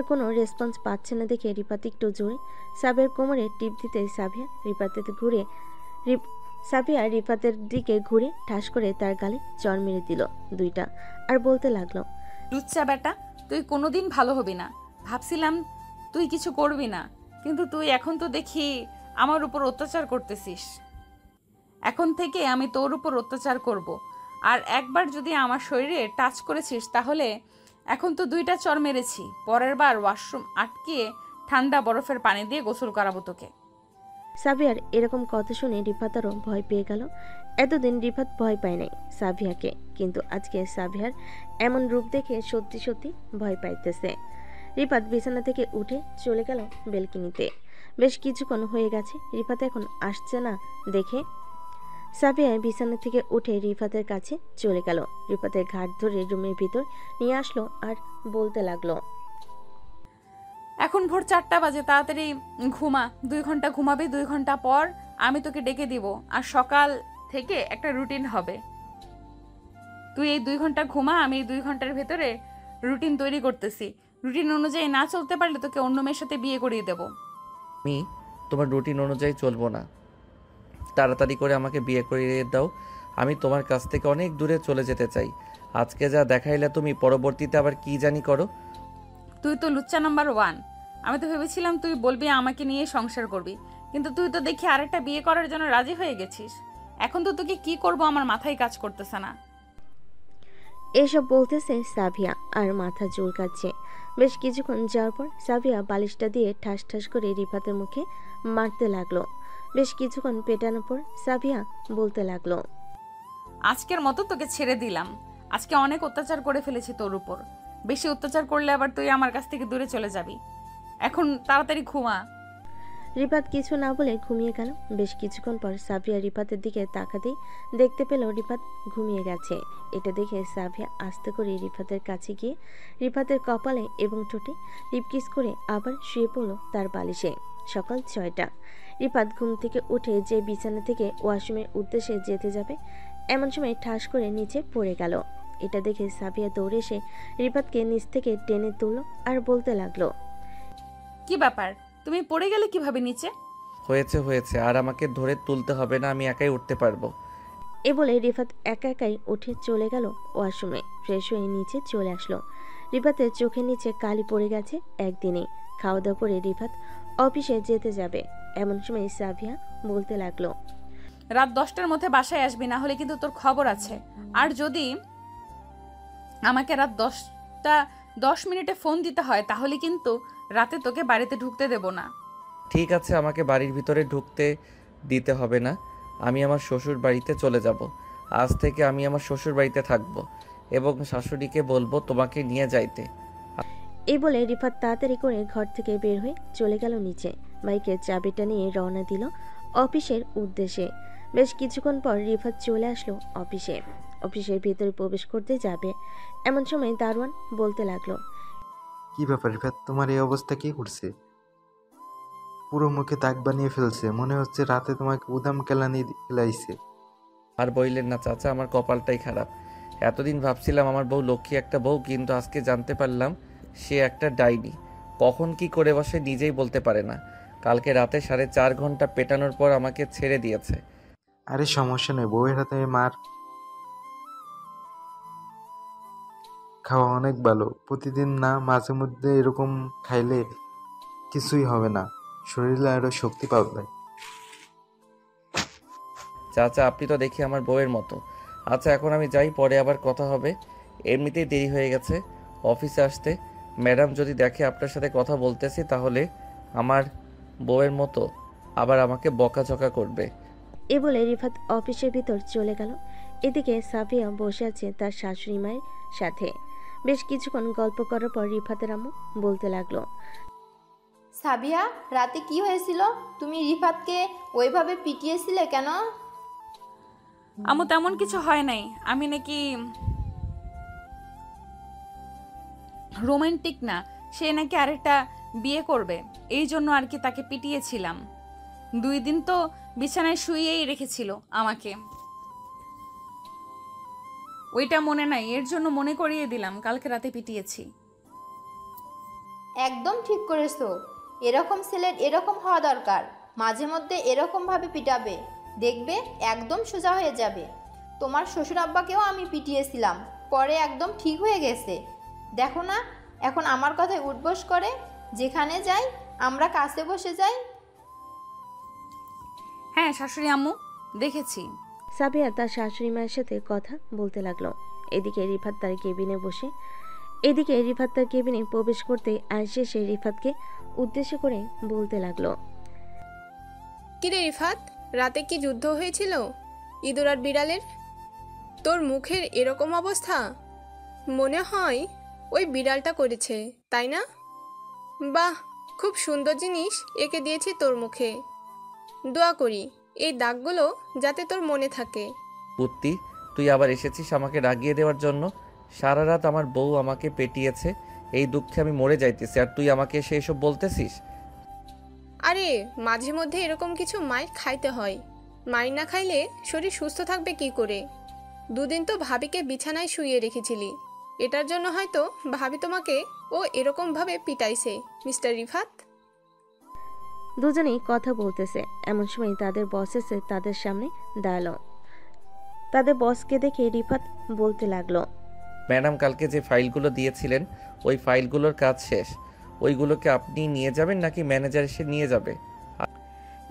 কোনো রেসপন্স পাচ্ছে না দেখে রিফাত একটু জোরে সাবিয়ার কোমরে টিপ দিতে সাবিয়া রিফাতের দিকে ঘুরে ঠাস করে তার গালে চড় মেরে দিল দুইটা, আর বলতে লাগলো, লুচ্চা বেটা, তুই কোনোদিন ভালো হবি না। ভাবছিলাম তুই কিছু করবি না, কিন্তু তুই এখন তো দেখি আমার উপর অত্যাচার করতেছিস। এখন থেকে আমি তোর উপর অত্যাচার করব, আর একবার যদি আমার শরীরে টাচ করেছিস তাহলে এখন তো দুইটা চড় মেরেছি, পরের বার ওয়াশরুম আটকিয়ে ঠান্ডা বরফের পানি দিয়ে গোসল করাবো তোকে। সাবিয়ার এরকম কথা শুনে রিফাত আরও ভয় পেয়ে গেল। এতদিন রিফাত ভয় পায় নাই সাবিয়াকে, কিন্তু আজকে সাবিয়ার এমন রূপ দেখে সত্যি সত্যি ভয় পাইতেছে। রিফাত বিছানা থেকে উঠে চলে গেল বেলকনিতে। বেশ কিছুক্ষণ হয়ে গেছে, রিফাত এখন আসছে না দেখে সাবিয়া বিছানা থেকে উঠে রিফাতের কাছে চলে গেল। রিফাতের ঘাট ধরে রুমের ভিতর নিয়ে আসলো আর বলতে লাগলো, এখন ভোর 4টা বাজে, তাড়াতাড়ি ঘুমা। 2 ঘন্টা ঘুমাবি, 2 ঘন্টা পর আমি তোকে ডেকে দিব, আর সকাল থেকে একটা রুটিন হবে। তুই এই 2 ঘন্টা ঘুমা, আমি এই 2 ঘন্টার ভেতরে রুটিন তৈরি করতেছি। রুটিন অনুযায়ী না চলতে পারলে তোকে অন্য মেয়ের সাথে বিয়ে করিয়ে দেব। আমি তোমার রুটিন অনুযায়ী চলবো না, তাড়াতাড়ি করে আমাকে বিয়ে করিয়ে দাও। আমি তোমার কাছ থেকে অনেক দূরে চলে যেতে চাই। আজকে যা দেখাইলে তুমি, পরবর্তীতে আবার কি জানি করো। তুই তো লুচ্চা নাম্বার 1। আমি তো ভেবেছিলাম তুই বলবি আমাকে নিয়ে সংসার করবি, কিন্তু তুই তো দেখি আরেকটা বিয়ে করার জন্য রাজি হয়ে গেছিস। এখন তো তোকে কি করব আমার মাথায় কাজ করতেছে না। এসব বলতেছে সাবিয়া আর মাথা চুলকাচ্ছে। বেশ কিছুক্ষণ যাওয়ার পর সাবিয়া বালিশটা দিয়ে ঠাস ঠাস করে রিফাতের মুখে মারতে লাগলো। বেশ কিছুক্ষণ পেটানোর পর সাবিয়া বলতে লাগলো, আজকের মতো তোকে ছেড়ে দিলাম। আজকে অনেক অত্যাচার করে ফেলেছি তোর উপর। বেশি অত্যাচার করলে আবার তুই আমার কাছ থেকে দূরে চলে যাবি। এখন তাড়াতাড়ি ঘুমা। রিফাত কিছু না বলে ঘুমিয়ে গেল। বেশ কিছুক্ষণ পর সাবিয়া রিফাতের দিকে তাকাতেই দেখতে পেল রিফাত ঘুমিয়ে গেছে। এটা দেখে সাবিয়া আস্তে করে রিফাতের কাছে গিয়ে রিফাতের কপালে এবং ঠোঁটে লিপকিস করে আবার শুয়ে পড়ল তার বালিশে। সকাল 6টা। রিফাত ঘুম থেকে উঠে যে বিছানা থেকে ওয়াশরুমের উদ্দেশ্যে যেতে যাবে, এমন সময় ঠাস করে নিচে পড়ে গেল। এটা দেখে সাবিয়া দৌড়ে এসে রিফাতকে নিচ থেকে টেনে তুলল আর বলতে লাগলো, কি ব্যাপার, তুমি পড়ে গেলে কিভাবে নিচে? হয়েছে, আর আমাকে ধরে তুলতে হবে না, আমি একাই উঠতে পারবো। এ বলে রিফাত একা একাই উঠে চলে গেল ওয়াশরুমে। ফ্রেশ হয়ে নিচে চলে আসলো। রিফাতের চোখের নিচে কালি পড়ে গেছে একদিনে। খাওয়া দাওয়া করে রিফাত অফিসে যেতে যাবে। এমন সময় সাবিয়া বলতে লাগলো, রাত 10টার মধ্যে বাসায় আসবি, না হলে কিন্তু তোর খবর আছে। আর যদি আমাকে রাত 10 মিনিটে ফোন দিতে হয়, তাহলে কিন্তু রাতে তোকে বাড়িতে ঢুকতে দেব না। ঠিক আছে, আমাকে বাড়ির ভিতরে ঢুকতে দিতে হবে না। আমি আমার শ্বশুর বাড়িতে চলে যাব। আজ থেকে আমি আমার শ্বশুর বাড়িতে থাকবো এবং শাশুড়িকে বলবো তোমাকে নিয়ে যাইতে। এই বলে রিফাত তাড়াতাড়ি করে ঘর থেকে বের হয়ে চলে গেল নিচে। বাইকের চাবিটা নিয়ে রওনা দিল অফিসের উদ্দেশ্যে। বেশ কিছুক্ষণ পর রিফাত চলে আসলো অফিসে। অফিসের ভিতরে প্রবেশ করতে যাবে, এমন সময় দারোয়ান বলতে লাগলো, কি ব্যাপার রিফাত, তোমার এই অবস্থা কি করছে? পুরো মুখে দাগ বানিয়ে ফেলছে, মনে হচ্ছে রাতে তোমাকে উদাম কেলানি খেলাইছে। আর বললেন না চাচা, আমার কপালটাই খারাপ। এতদিন ভাবছিলাম আমার বউ লক্ষ্মী একটা বউ, কিন্তু আজকে জানতে পারলাম সে একটা ডাইনি। কখন কি করে বসে নিজেই বলতে পারে না। কালকে রাতে 4.5 ঘন্টা পেটানোর পর আমাকে ছেড়ে দিয়েছে। আরে সমস্যা নেই, বউয়ের হাতে মার খাওয়া অনেক ভালো। প্রতিদিন না, মাঝে মধ্যে এরকম খাইলে কিছুই হবে না, শরীরে আরো শক্তি পাবে। চাচা, আপনি তো দেখি আমার বউয়ের মতো। আচ্ছা এখন আমি যাই, পরে আবার কথা হবে। এমনিতেই দেরি হয়ে গেছে অফিসে আসতে। ম্যাডাম যদি দেখে আপনার সাথে কথা বলতেছি, তাহলে আমার বউয়ের মতো আবার আমাকে বকাঝকা করবে। এ বলে রিফাত অফিসের ভিতর চলে গেল। এদিকে সাফিয়া বসে আছে তার শাশুড়ি মায়ের সাথে। বেশ কিছুক্ষণ গল্প করার পর রিফাতের আম্মু বলতে লাগলো, সাবিয়া, রাতে কি হয়েছিল? তুমি রিফাতকে ওইভাবে পিটিয়েছিলে কেন? আম্মু, তেমন কিছু হয় নাই। আমি নাকি রোমান্টিক না, সে নাকি আরেকটা বিয়ে করবে, এই জন্য আর কি তাকে পিটিয়েছিলাম। 2 দিন তো বিছানায় শুয়েই রেখেছিল আমাকে। ওইটা মনে নাই, এর জন্য মনে করিয়ে দিলাম কালকে রাতে পিটিয়েছি। একদম ঠিক করেছো। এরকম ছেলের এরকম হওয়া দরকার। মাঝে মধ্যে এরকমভাবে পিটাবে, দেখবে একদম সোজা হয়ে যাবে। তোমার শ্বশুর আব্বাকেও আমি পিটিয়েছিলাম, পরে একদম ঠিক হয়ে গেছে। দেখো না, এখন আমার কথায় উঠবোস করে। যেখানে যাই আমরা কাছে বসে যাই। হ্যাঁ শাশুড়ি আম্মু, দেখেছি। সাবিয়া তার শাশুড়ি মায়ের সাথে কথা বলতে লাগলো। এদিকে রিফাত তার কেবিনে প্রবেশ করতে আয়েশা সে রিফাতকে উদ্দেশ্য করে বলতে লাগলো, কিরে রিফাত, রাতে কি যুদ্ধ হয়েছিল ইঁদুর আর বিড়ালের? তোর মুখের এরকম অবস্থা, মনে হয় ওই বিড়ালটা করেছে, তাই না? বাহ, খুব সুন্দর জিনিস এঁকে দিয়েছি তোর মুখে। দোয়া করি এই দাগগুলো যাতে তোর মনে থাকে। কুত্তি, তুই আবার এসেছিস আমাকে রাগিয়ে দেওয়ার জন্য। সারা রাত আমার বউ আমাকে পেটিয়েছে, এই দুঃখে আমি মরে যাইতেছি, আর তুই আমাকে এসে এসব বলতেছিস? আরে মাঝে মধ্যে এরকম কিছু মাইর খাইতে হয়, মাইর না খাইলে শরীর সুস্থ থাকবে কি করে? দুদিন তো ভাবিকে বিছানায় শুইয়ে রেখেছিলি, এটার জন্য হয়তো ভাবি তোমাকে ও এরকমভাবে পিটাইছে মিস্টার রিফাত। দুজনেই কথা বলতেছে, এমন সময় তাদের বস এসে তাদের সামনে দাঁড়ালো। তাদের বসকে দেখে রিফাত বলতে লাগলো, ম্যাডাম কালকে যে ফাইলগুলো দিয়েছিলেন ওই ফাইলগুলোর কাজ শেষ। ওইগুলোকে আপনি নিয়ে যাবেন নাকি ম্যানেজার এসে নিয়ে যাবে?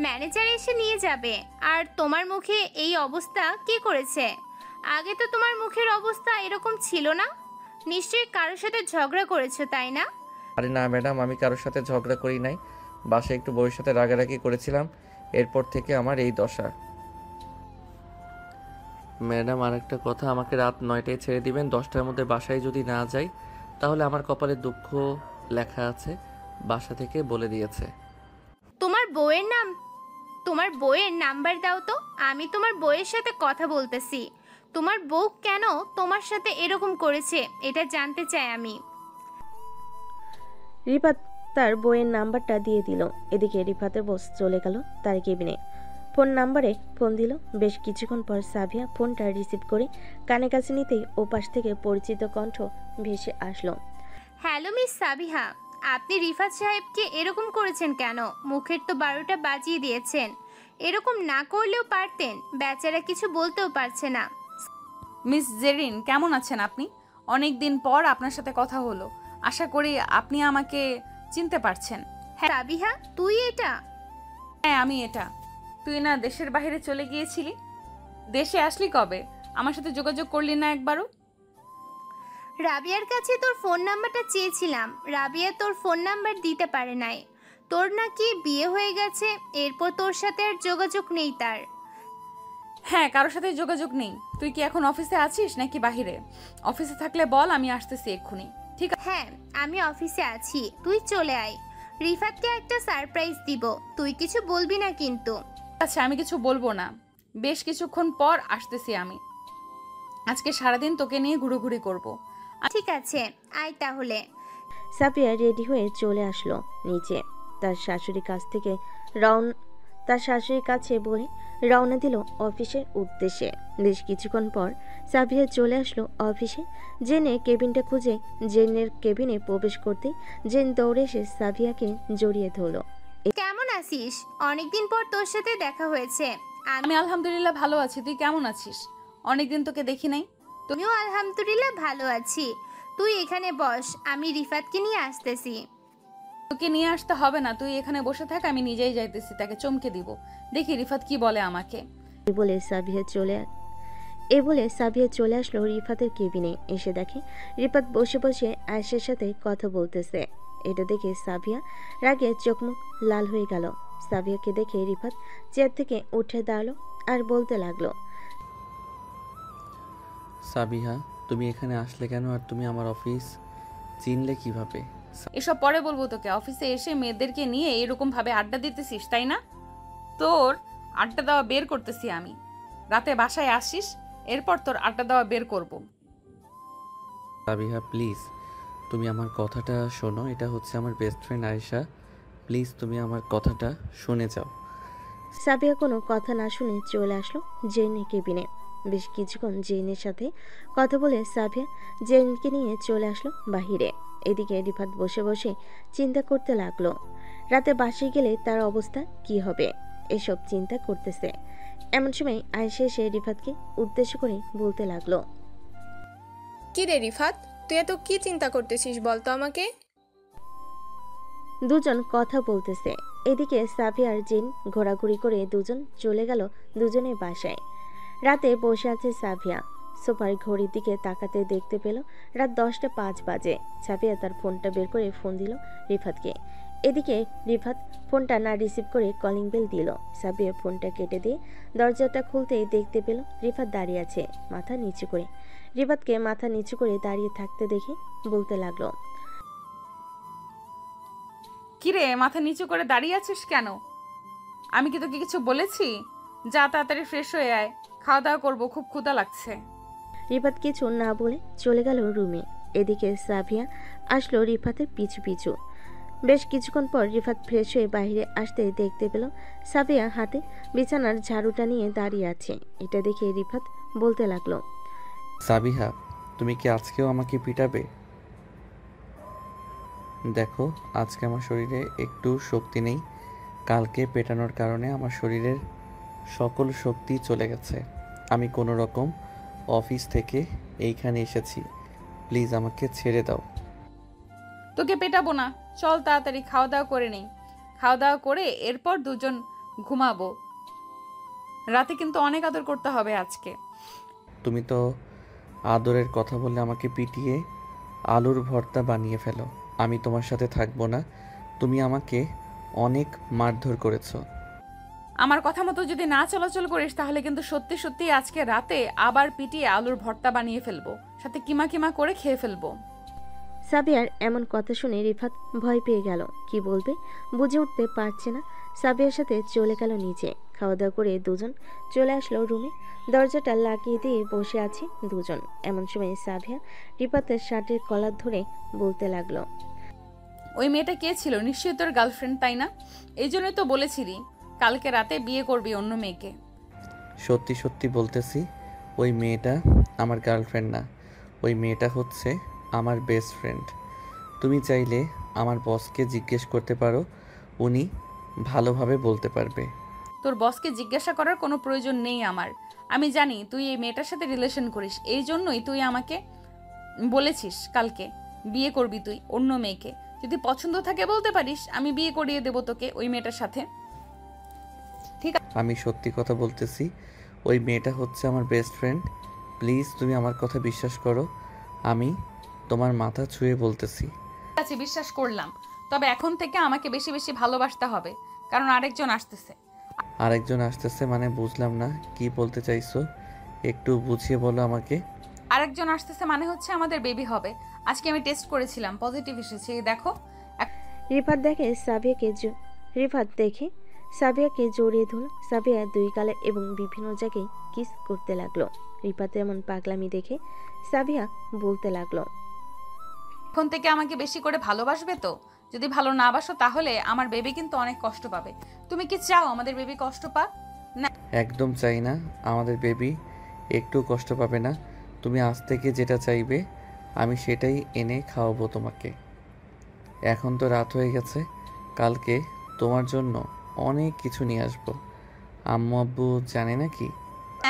ম্যানেজার এসে নিয়ে যাবে। আর তোমার মুখে এই অবস্থা কে করেছে? আগে তো তোমার মুখের অবস্থা এরকম ছিল না। নিশ্চয়ই কারোর সাথে ঝগড়া করেছো, তাই না? আরে না ম্যাডাম, আমি কারোর সাথে ঝগড়া করি নাই। বাসায় একটু বউয়ের সাথে রাগারাগি করেছিলাম, এরপর থেকে আমার এই দশা। ম্যাডাম আরেকটা কথা, আমাকে রাত 9টায় ছেড়ে দিবেন। 10টার মধ্যে বাসায় যদি না যাই তাহলে আমার কপালে দুঃখ লেখা আছে, বাসা থেকে বলে দিয়েছে। তোমার বউয়ের নাম্বার দাও তো, আমি তোমার বউয়ের সাথে কথা বলতেছি। তোমার বউ কেন তোমার সাথে এরকম করেছে এটা জানতে চাই আমি। রিফাত তার বইয়ের নাম্বারটা দিয়ে দিল। এদিকে রিফাতের বস চলে গেল তার কেবিনে। ফোন নাম্বারে ফোন দিল। বেশ কিছুক্ষণ পর সাভিয়া ফোনটা রিসিভ করে কানে কাছে নিতেই ওপাশ থেকে পরিচিত কণ্ঠ ভেসে আসলো। হ্যালো মিস সাবিহা, আপনি রিফাত সাহেবকে এরকম করেছেন কেন? মুখের তো 12টা বাজিয়ে দিয়েছেন। এরকম না করলেও পারতেন, বেচারা কিছু বলতেও পারছে না। মিস জেরিন, কেমন আছেন আপনি? অনেক দিন পর আপনার সাথে কথা হলো। আশা করি আপনি আমাকে চিনতে পারছেন। হ্যাঁ সাবিহা, তুই এটা? হ্যাঁ আমি এটা। তুই না দেশের বাইরে চলে গিয়েছিলি? দেশে আসলি কবে? আমার সাথে যোগাযোগ করলি না একবারও? রাবিয়ার কাছে তোর ফোন নাম্বারটা চেয়েছিলাম, রাবিয়া তোর ফোন নাম্বার দিতে পারে নাই। তোর নাকি বিয়ে হয়ে গেছে, এরপর তোর সাথে আর যোগাযোগ নেই তার। হ্যাঁ, কারোর সাথে যোগাযোগ নেই। তুই কি এখন অফিসে আছিস নাকি বাহিরে? অফিসে থাকলে বল, আমি আসতেছি এক্ষুনি। ঠিক আছে? হ্যাঁ আমি অফিসে আছি, তুই চলে আয়। রিফাতকে একটা সারপ্রাইজ দিব, তুই কিছু বলবি না কিন্তু। আচ্ছা, আমি কিছু বলবো না। বেশ কিছুক্ষণ পর আসতেছি আমি। আজকে সারাদিন তোকে নিয়ে ঘুরোঘুরি করব। ঠিক আছে, আয় তাহলে। সাফিয়া রেডি হয়ে চলে আসলো নিচে। তার শাশুড়ির কাছে বলে রওনা দিল অফিসের উদ্দেশ্যে। বেশ কিছুক্ষণ পর সাফিয়া চলে আসলো অফিসে। জেনের কেবিনটা খুঁজে জেনের কেবিনে প্রবেশ করতে জেন দৌড়ে এসে সাফিয়াকে জড়িয়ে ধরলো। কেমন আছিস? অনেকদিন পর তোর সাথে দেখা হয়েছে। আমি আলহামদুলিল্লাহ ভালো আছি, তুই কেমন আছিস? অনেকদিন তোকে দেখি নাই। তুমিও আলহামদুলিল্লাহ ভালো আছি। তুই এখানে বস, আমি রিফাতকে নিয়ে আসতেছি। তোকে নিয়ে আসতে হবে না, তুই এখানে বসে থাক, আমি নিজেই যাইতেছি, তাকে চমকে দিব। দেখি রিফাত কি বলে আমাকে। এ বলে সাবিয়া চলে আসলো রিফাতের কেবিনে। এসে দেখে রিফাত বসে বসে আয়েশার সাথে কথা বলতেছে। এটা দেখে সাবিয়া রাগে চোখমুখ লাল হয়ে গেল। সাবিয়াকে দেখে রিফাত চেয়ার থেকে উঠে দাঁড়ালো আর বলতে লাগলো, সাবিহা, তুমি এখানে আসলে কেন? আর তুমি আমার অফিস চিনলে কিভাবে? এসব পরে বলবো তোকে। অফিসে এসে মেয়েদেরকে নিয়ে এরকম ভাবে আড্ডা দিতেছিস, তাই না? তোর আড্ডা দেওয়া বের করতেছি আমি। রাতে বাসায় আসিস, এরপর তোর আড্ডা দেওয়া বের করব। সাবিহা প্লিজ, তুমি আমার কথাটা শোনো। এটা হচ্ছে আমার বেস্ট ফ্রেন্ড আয়েশা, প্লিজ তুমি আমার কথাটা শুনে যাও। সাবিয়া কোনো কথা না শুনে চলে আসলো জেনের কেবিনে। বেশ কিছুক্ষণ জেনের সাথে কথা বলে সাবিয়া জেনকে নিয়ে চলে আসলো বাহিরে। এদিকে রিফাত বসে বসে চিন্তা করতে লাগলো, রাতে বাসায় গেলে তার অবস্থা কি হবে, এসব চিন্তা করতেছে। এমন সময় আয়েশা এসে রিফাতকে উদ্দেশ্য করে বলতে লাগলো, কি রে রিফাত, তুই এত কি চিন্তা করতেছিস বলতো আমাকে? দুজন কথা বলতেছে। এদিকে সাফিয়া আর জিন ঘোরাঘুরি করে দুজন চলে গেল দুজনের বাসায়। রাতে বসে আছে সাফিয়া। সোফার ঘড়ির দিকে তাকাতে দেখতে পেল রাত 10:05 বাজে। সাফিয়া তার ফোনটা বের করে ফোন দিল রিফাতকে। এদিকে রিফাত ফোনটা না রিসিভ করে কলিং বেল দিল। সাফিয়া ফোনটা কেটে দিয়ে দরজাটা খুলতেই দেখতে পেল রিফাত দাঁড়িয়ে আছে মাথা নিচু করে। রিফাতকে মাথা নিচু করে দাঁড়িয়ে থাকতে দেখে বলতে লাগলো, কিরে মাথা নিচু করে দাঁড়িয়ে আছিস কেন? আমি কি তোকে কিছু বলেছি? যা তাড়াতাড়ি ফ্রেশ হয়ে আয়, খাওয়া দাওয়া করবো, খুব ক্ষুধা লাগছে। রিফাত কিছু না বলে চলে গেল রুমে। এদিকে সাফিয়া আসলো রিফাতের পিছু পিছু। বেশ কিছুক্ষণ পর রিফাত ফ্রেশ হয়ে বাইরে আসতে দেখতে পেল সাফিয়া হাতে বিছানার ঝাড়ুটা নিয়ে দাঁড়িয়ে আছে। এটা দেখে রিফাত বলতে লাগলো, সাবিহা, তুমি কি আজকেও আমাকে পিটাবে? দেখো, আজকে আমার শরীরে একটু শক্তি নেই। কালকে পেটানোর কারণে আমার শরীরের সকল শক্তি চলে গেছে। আমি কোনো রকম অফিস থেকে এইখানে এসেছি। প্লিজ আমাকে ছেড়ে দাও। তোকে পেটাবো না, চল তাড়াতাড়ি খাওয়া দাওয়া করে নেই। খাওয়া দাওয়া করে এরপর দুজন ঘুমাবো। রাতে কিন্তু অনেক আদর করতে হবে আজকে। তুমি তো আদরের কথা বললে আমাকে পিটিয়ে আলুর ভর্তা বানিয়ে ফেলো। আমি তোমার সাথে থাকবো না। তুমি আমাকে অনেক মারধর করেছো। আমার কথা মতো যদি না চলাচল করিস তাহলে কিন্তু সত্যি সত্যি আজকে রাতে আবার পিটিয়ে আলুর ভর্তা বানিয়ে ফেলবো, সাথে কিমা কিমা করে খেয়ে ফেলবো। সাবিয়ার এমন কথা শুনে রিফাত ভয় পেয়ে গেল। কি বলবে বুঝে উঠতে পারছে না। সাবিয়ার সাথে চলে গেল নিচে। খাওয়া দাওয়া করে দুজন চলে আসলো রুমে। দরজাটা লাগিয়ে দিয়ে বসে আছে দুজন। এমন সময় সাবিয়া রিফাতের শার্টের কলার ধরে বলতে লাগলো, ওই মেয়েটা কে ছিল? নিশ্চয়ই তোর গার্লফ্রেন্ড, তাই না? এই জন্যই তো বলেছিলি কালকে রাতে বিয়ে করবি অন্য মেয়েকে। সত্যি সত্যি বলতেছি, ওই মেয়েটা আমার গার্লফ্রেন্ড না। ওই মেয়েটা হচ্ছে আমার বেস্ট ফ্রেন্ড। তুমি চাইলে আমার বসকে জিজ্ঞেস করতে পারো, উনি ভালোভাবে বলতে পারবে। তোর বসকে জিজ্ঞাসা করার কোনো প্রয়োজন নেই আমার। আমি জানি তুই এই মেয়েটার সাথে রিলেশন করিস, এই জন্যই তুই আমাকে বলেছিস কালকে বিয়ে করবি তুই অন্য মেয়েকে। যদি পছন্দ থাকে বলতে পারিস, আমি বিয়ে করিয়ে দেবো তোকে ওই মেয়েটার সাথে। ঠিক আছে? আমি সত্যি কথা বলতেছি, ওই মেয়েটা হচ্ছে আমার বেস্ট ফ্রেন্ড। প্লিজ তুমি আমার কথা বিশ্বাস করো। আমি তোমার মাথা ছুঁয়ে বলতেছি। ঠিক আছে, বিশ্বাস করলাম। তবে এখন থেকে আমাকে বেশি বেশি ভালোবাসতে হবে, কারণ আরেকজন আসতেছে। আরেকজন আসতেছে মানে বুঝলাম না, কি বলতে চাইছো? একটু বুঝিয়ে বলো আমাকে। আরেকজন আসতেছে মানে হচ্ছে আমাদের বেবি হবে। আজকে আমি টেস্ট করেছিলাম, পজিটিভ এসেছে। এই দেখো। রিফাত দেখে সাবিয়াকে জড়িয়ে ধরল। সাবিয়া দুই গালে এবং বিভিন্ন জায়গায় কিস করতে লাগলো। রিফাতের এমন পাগলামি দেখে সাবিয়া বলতে লাগলো, এখন থেকে আমাকে বেশি করে ভালোবাসবে তো? যদি ভালো না বাসো তাহলে আমার বেবি কিন্তু অনেক কষ্ট পাবে। তুমি কি চাও আমাদের বেবি কষ্ট পাক? না, একদম চাই না। আমাদের বেবি একটু কষ্ট পাবে না। তুমি আজ থেকে যেটা চাইবে আমি সেটাই এনে খাওয়াবো তোমাকে। এখন তো রাত হয়ে গেছে, কালকে তোমার জন্য অনেক কিছু নিয়ে আসবো। আম্মু আব্বু জানে নাকি?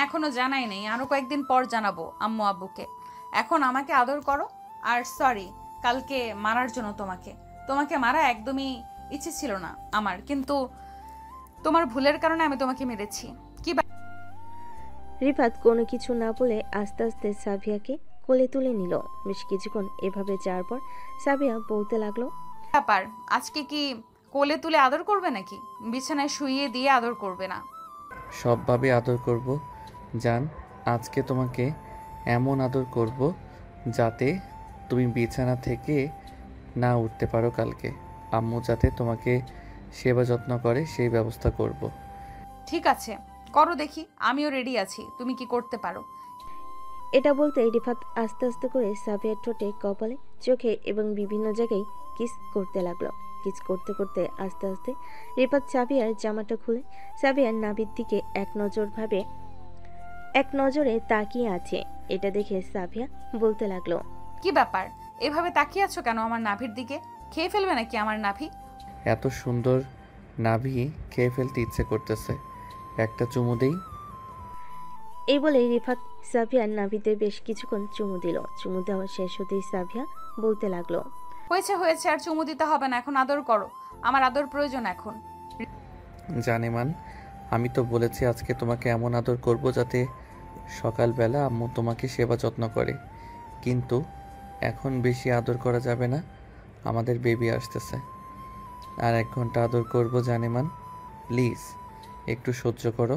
এখনো জানাই নেই, আরো কয়েকদিন পর জানাবো আম্মু আব্বুকে। এখন আমাকে আদর করো। আর সরি কালকে মারার জন্য। তোমাকে মারা একদমই ইচ্ছে ছিল না আমার, কিন্তু তোমার ভুলের কারণে আমি তোমাকে মেরেছি। কি রিফাত কোনো কিছু না বলে আস্তে আস্তে সাবিয়াকে কোলে তুলে নিল। বেশ কিছুক্ষণ এভাবে যাওয়ার পর সাবিয়া বলতে লাগলো, ব্যাপার, আজকে কি কোলে তুলে আদর করবে নাকি বিছানায় শুইয়ে দিয়ে আদর করবে না? সবভাবে আদর করব জান। আজকে তোমাকে এমন আদর করব যাতে তুমি বিছানা থেকে না উঠতে পারো কালকে। আম্মু যাতে তোমাকে সেবা যত্ন করে সেই ব্যবস্থা করব। ঠিক আছে, করো দেখি, আমিও রেডি আছি। তুমি কি করতে পারো? এটা বলতে রিফাত আস্তে আস্তে করে সাবিয়ার ঠোঁটে, কপালে, চোখে এবং বিভিন্ন জায়গায় কিস করতে লাগলো। কিস করতে করতে আস্তে আস্তে রিফাত সাবিয়ার জামাটা খুলে সাবিয়ার নাভির দিকে এক নজরে তাকিয়ে আছে। এটা দেখে সাবিয়া বলতে লাগলো, কি ব্যাপার, এভাবে তাকিয়ে আছো কেন আমার নাভির দিকে? খেয়ে ফেলবে নাকি আমার নাভি? এত সুন্দর নাভি খেয়ে ফেলতে ইচ্ছে করতেছে, একটা চুমু দেই। এই বলে রিফাত সাবিয়ার নাভিতে বেশ কিছুক্ষণ চুমু দিল। চুমু দেওয়া শেষ হতেই সাবিয়া বলতে লাগলো, হয়েছে, আর চুমু দিতে হবে না, এখন আদর করো। আমার আদর প্রয়োজন এখন। জানেমান, আমি তো বলেছি আজকে তোমাকে এমন আদর করব যাতে সকালবেলা আম্মু তোমাকে সেবা যত্ন করে। কিন্তু এখন বেশি আদর করা যাবে না, আমাদের বেবি আসতেছে। আর 1 ঘন্টা আদর করব জানেমান, প্লিজ একটু সহ্য করো।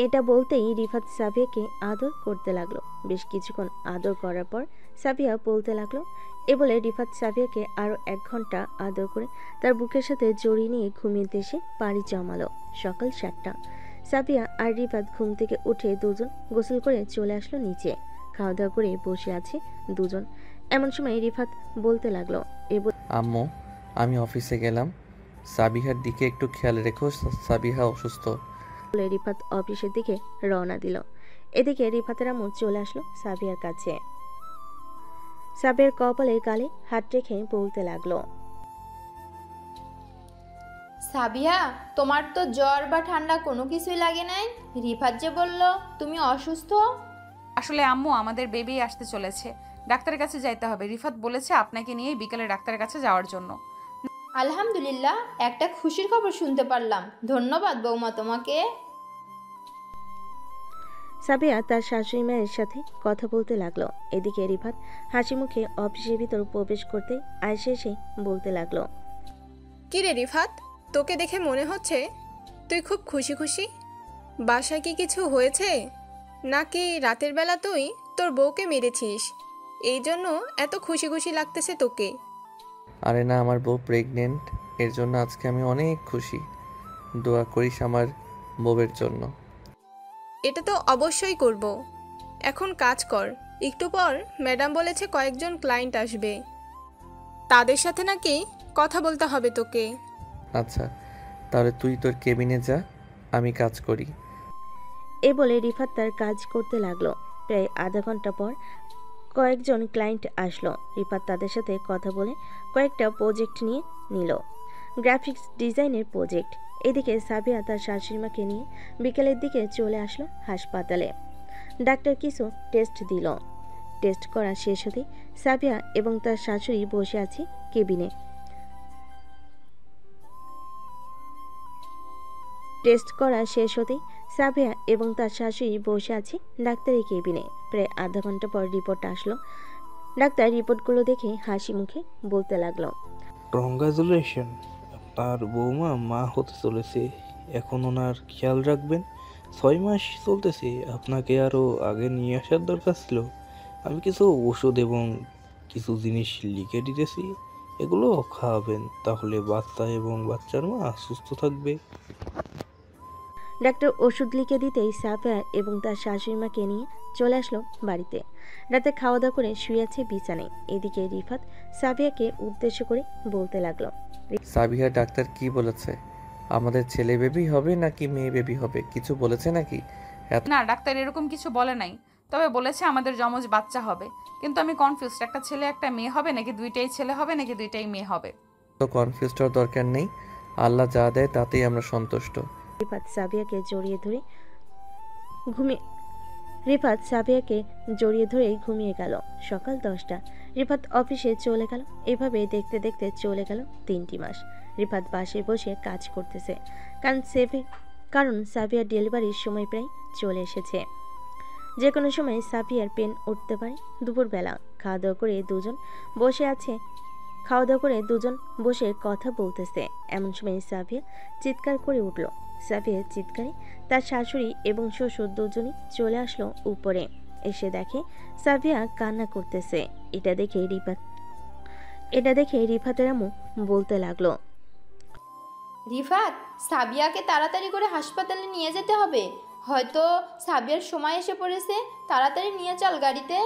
এটা বলতেই রিফাত সাবিয়াকে আদর করতে লাগলো। বেশ কিছুক্ষণ আদর করার পর সাবিয়া বলতে লাগলো। এ বলে রিফাত সাবিয়াকে আরও 1 ঘন্টা আদর করে তার বুকের সাথে জড়িয়ে নিয়ে ঘুমিয়ে দেশে পাড়ি জমালো। সকাল 7টা। সাবিয়া আর রিফাত ঘুম থেকে উঠে দুজন গোসল করে চলে আসলো নিচে। খাওয়া দাওয়া করে বসে আছে দুজন। এমন সময় রিফাত বলতে লাগলো। আম্মু, আমি অফিসে গেলাম, সাবিহার দিকে একটু খেয়াল রেখো, সাবিহা অসুস্থ। বলে রিফাত অফিসের দিকে রওনা দিল। এদিকে রিফাতের আম্মু চলে আসলো সাবিয়ার কাছে। সাবিয়ার কপালে গালে হাত রেখে বলতে লাগলো। সাবিয়া, তোমার তো জ্বর বা ঠান্ডা কোনো কিছুই লাগে নাই। রিফাত যে বলল তুমি অসুস্থ। আসলে আম্মু, আমাদের বেবি আসতে চলেছে, ডাক্তারের কাছে যাইতে হবে। রিফাত বলেছে আপনাকে নিয়ে বিকেলে ডাক্তারের কাছে যাওয়ার জন্য। আলহামদুলিল্লাহ, একটা খুশির খবর শুনতে পারলাম। ধন্যবাদ বৌমা তোমাকে। সাবিয়া তার শাশুড়ি মায়ের সাথে কথা বলতে লাগলো। এদিকে রিফাত হাসি মুখে অফিসের ভিতর প্রবেশ করতে আয়েশা এসে বলতে লাগলো। কি রে রিফাত, তোকে দেখে মনে হচ্ছে তুই খুব খুশি খুশি। বাসায় কি কিছু হয়েছে, নাকি রাতের বেলা তুই তোর বউকে মেরেছিস, এই জন্য এত খুশি খুশি লাগতেছে তোকে? আরে না, আমার বউ প্রেগনেন্ট, এর জন্য আজকে আমি অনেক খুশি। দোয়া করিস আমার বউয়ের জন্য। এটা তো অবশ্যই করব। এখন কাজ কর, একটু পর ম্যাডাম বলেছে কয়েকজন ক্লায়েন্ট আসবে, তাদের সাথে নাকি কথা বলতে হবে তোকে। আচ্ছা, তাহলে তুই তোর কেবিনে যা, আমি কাজ করি। এ বলে রিফাত তার কাজ করতে লাগলো। প্রায় আধা ঘন্টা পর কয়েকজন ক্লায়েন্ট আসলো। রিফাত তাদের সাথে কথা বলে কয়েকটা প্রজেক্ট নিয়ে নিল, গ্রাফিক্স ডিজাইনের প্রজেক্ট। এদিকে সাবিয়া তার শাশুড়িমাকে নিয়ে বিকেলের দিকে চলে আসলো হাসপাতালে। ডাক্তার কিছু টেস্ট দিল। টেস্ট করা শেষ হতেই সাবিয়া এবং তার শাশুড়ি বসে আছে কেবিনে। টেস্ট করা শেষ হতেই সাবিয়া এবং তার শাশুড়ি বসে আছে ডাক্তারের কেবিনে। প্রায় আধা ঘন্টা পর রিপোর্ট আসলো। ডাক্তার রিপোর্টগুলো দেখে হাসি মুখে বলতে লাগলো। কংগ্রাচুলেশন, আপনার বৌমা মা হতে চলেছে। এখন ওনার খেয়াল রাখবেন। 6 মাস চলতেছে, আপনাকে আরও আগে নিয়ে আসার দরকার ছিল। আমি কিছু ওষুধ এবং কিছু জিনিস লিখে দিতেছি, এগুলো খাওয়াবেন, তাহলে বাচ্চা এবং বাচ্চার মা সুস্থ থাকবে। ডাক্তার ওষুধ লিখে দিতেই সাবিয়া এবং তার শাশুড়িমাকে নিয়ে চলে আসলো বাড়িতে। রাতে খাওয়া দাওয়া করে শুয়ে আছে বিছানায়। এদিকে রিফাত সাবিয়াকে উদ্দেশ্য করে বলতে লাগলো। সাবিহা, ডাক্তার কি বলেছে? আমাদের ছেলে বেবি হবে নাকি মেয়ে বেবি হবে, কিছু বলেছে নাকি? না, ডাক্তার এরকম কিছু বলে নাই, তবে বলেছে আমাদের যমজ বাচ্চা হবে। কিন্তু আমি কনফিউজড, একটা ছেলে একটা মেয়ে হবে নাকি দুইটাই ছেলে হবে নাকি দুইটাই মেয়ে হবে। তো কনফিউজ হওয়ার দরকার নেই, আল্লাহ যা দেয় তাতেই আমরা সন্তুষ্ট। রিফাত সাবিয়াকে জড়িয়ে ধরে ঘুমিয়ে গেল। সকাল 10টা। রিফাত অফিসে চলে গেল। এভাবে দেখতে দেখতে চলে গেল 3টি মাস। রিফাত বাসায় বসে কাজ করতেছে, কারণ সাবিয়ার ডেলিভারির সময় প্রায় চলে এসেছে। যে কোনো সময় সাবিয়ার পেন উঠতে পারে। দুপুরবেলা খাওয়া দাওয়া করে দুজন বসে কথা বলতেছে। এমন সময় সাবিয়া চিৎকার করে উঠল। সাবিয়ার চিৎকারে তার শাশুড়ি এবং শ্বশুর দুজনই চলে আসলো উপরে। এসে দেখে সাবিয়া কান্না করতেছে। এটা দেখে রিফাতের আম্মু বলতে লাগলো। রিফাত, সাবিয়াকে তাড়াতাড়ি করে হাসপাতালে নিয়ে যেতে হবে, হয়তো সাবিয়ার সময় এসে পড়েছে। তাড়াতাড়ি নিয়ে চল গাড়িতে।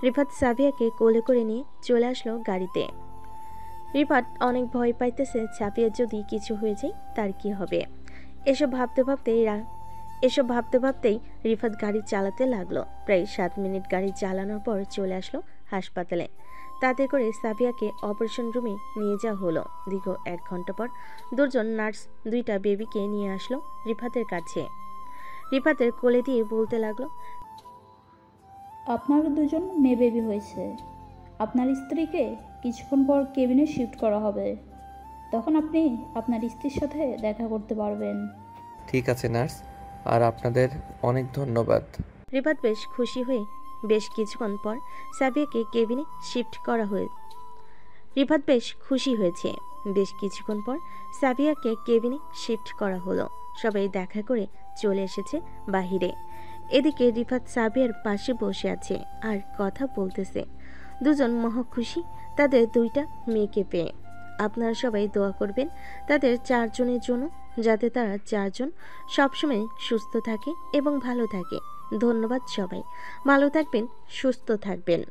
রিফাত সাবিয়াকে কোলে করে নিয়ে চলে আসলো গাড়িতে। রিফাত অনেক ভয় পাইতেছে, সাবিয়ার যদি কিছু হয়ে যায় তার কি হবে। এসব ভাবতে ভাবতেই রিফাত গাড়ি চালাতে লাগলো। প্রায় 7 মিনিট গাড়ি চালানোর পর চলে আসলো হাসপাতালে। তাতে করে সাবিয়াকে অপারেশন রুমে নিয়ে যাওয়া হলো। দীর্ঘ 1 ঘন্টা পর দুজন নার্স 2টা বেবিকে নিয়ে আসলো রিফাতের কাছে। রিফাতের কোলে দিয়ে বলতে লাগলো, আপনার দুজন মেয়ে বেবি হয়েছে। আপনার স্ত্রীকে কিছুক্ষণ পর কেবিনে শিফট করা হবে, তখন আপনি আপনার স্ত্রীর সাথে দেখা করতে পারবেন। ঠিক আছে নার্স, আর আপনাদের অনেক ধন্যবাদ। রিফাত বেশ খুশি হয়ে বেশ কিছুক্ষণ পর সাবিয়াকে কেবিনে শিফট করা হয়। রিফাত বেশ খুশি হয়েছে। বেশ কিছুক্ষণ পর সাবিয়াকে কেবিনে শিফট করা হলো। সবাই দেখা করে চলে এসেছে বাহিরে। এদিকে রিফাত সাবিয়ার পাশে বসে আছে আর কথা বলতেছে। দুজন মহা খুশি তাদের দুইটা মেয়েকে পেয়ে। আপনারা সবাই দোয়া করবেন তাদের চারজনের জন্য, যাতে তারা চারজন সবসময় সুস্থ থাকে এবং ভালো থাকে। ধন্যবাদ সবাই, ভালো থাকবেন, সুস্থ থাকবেন।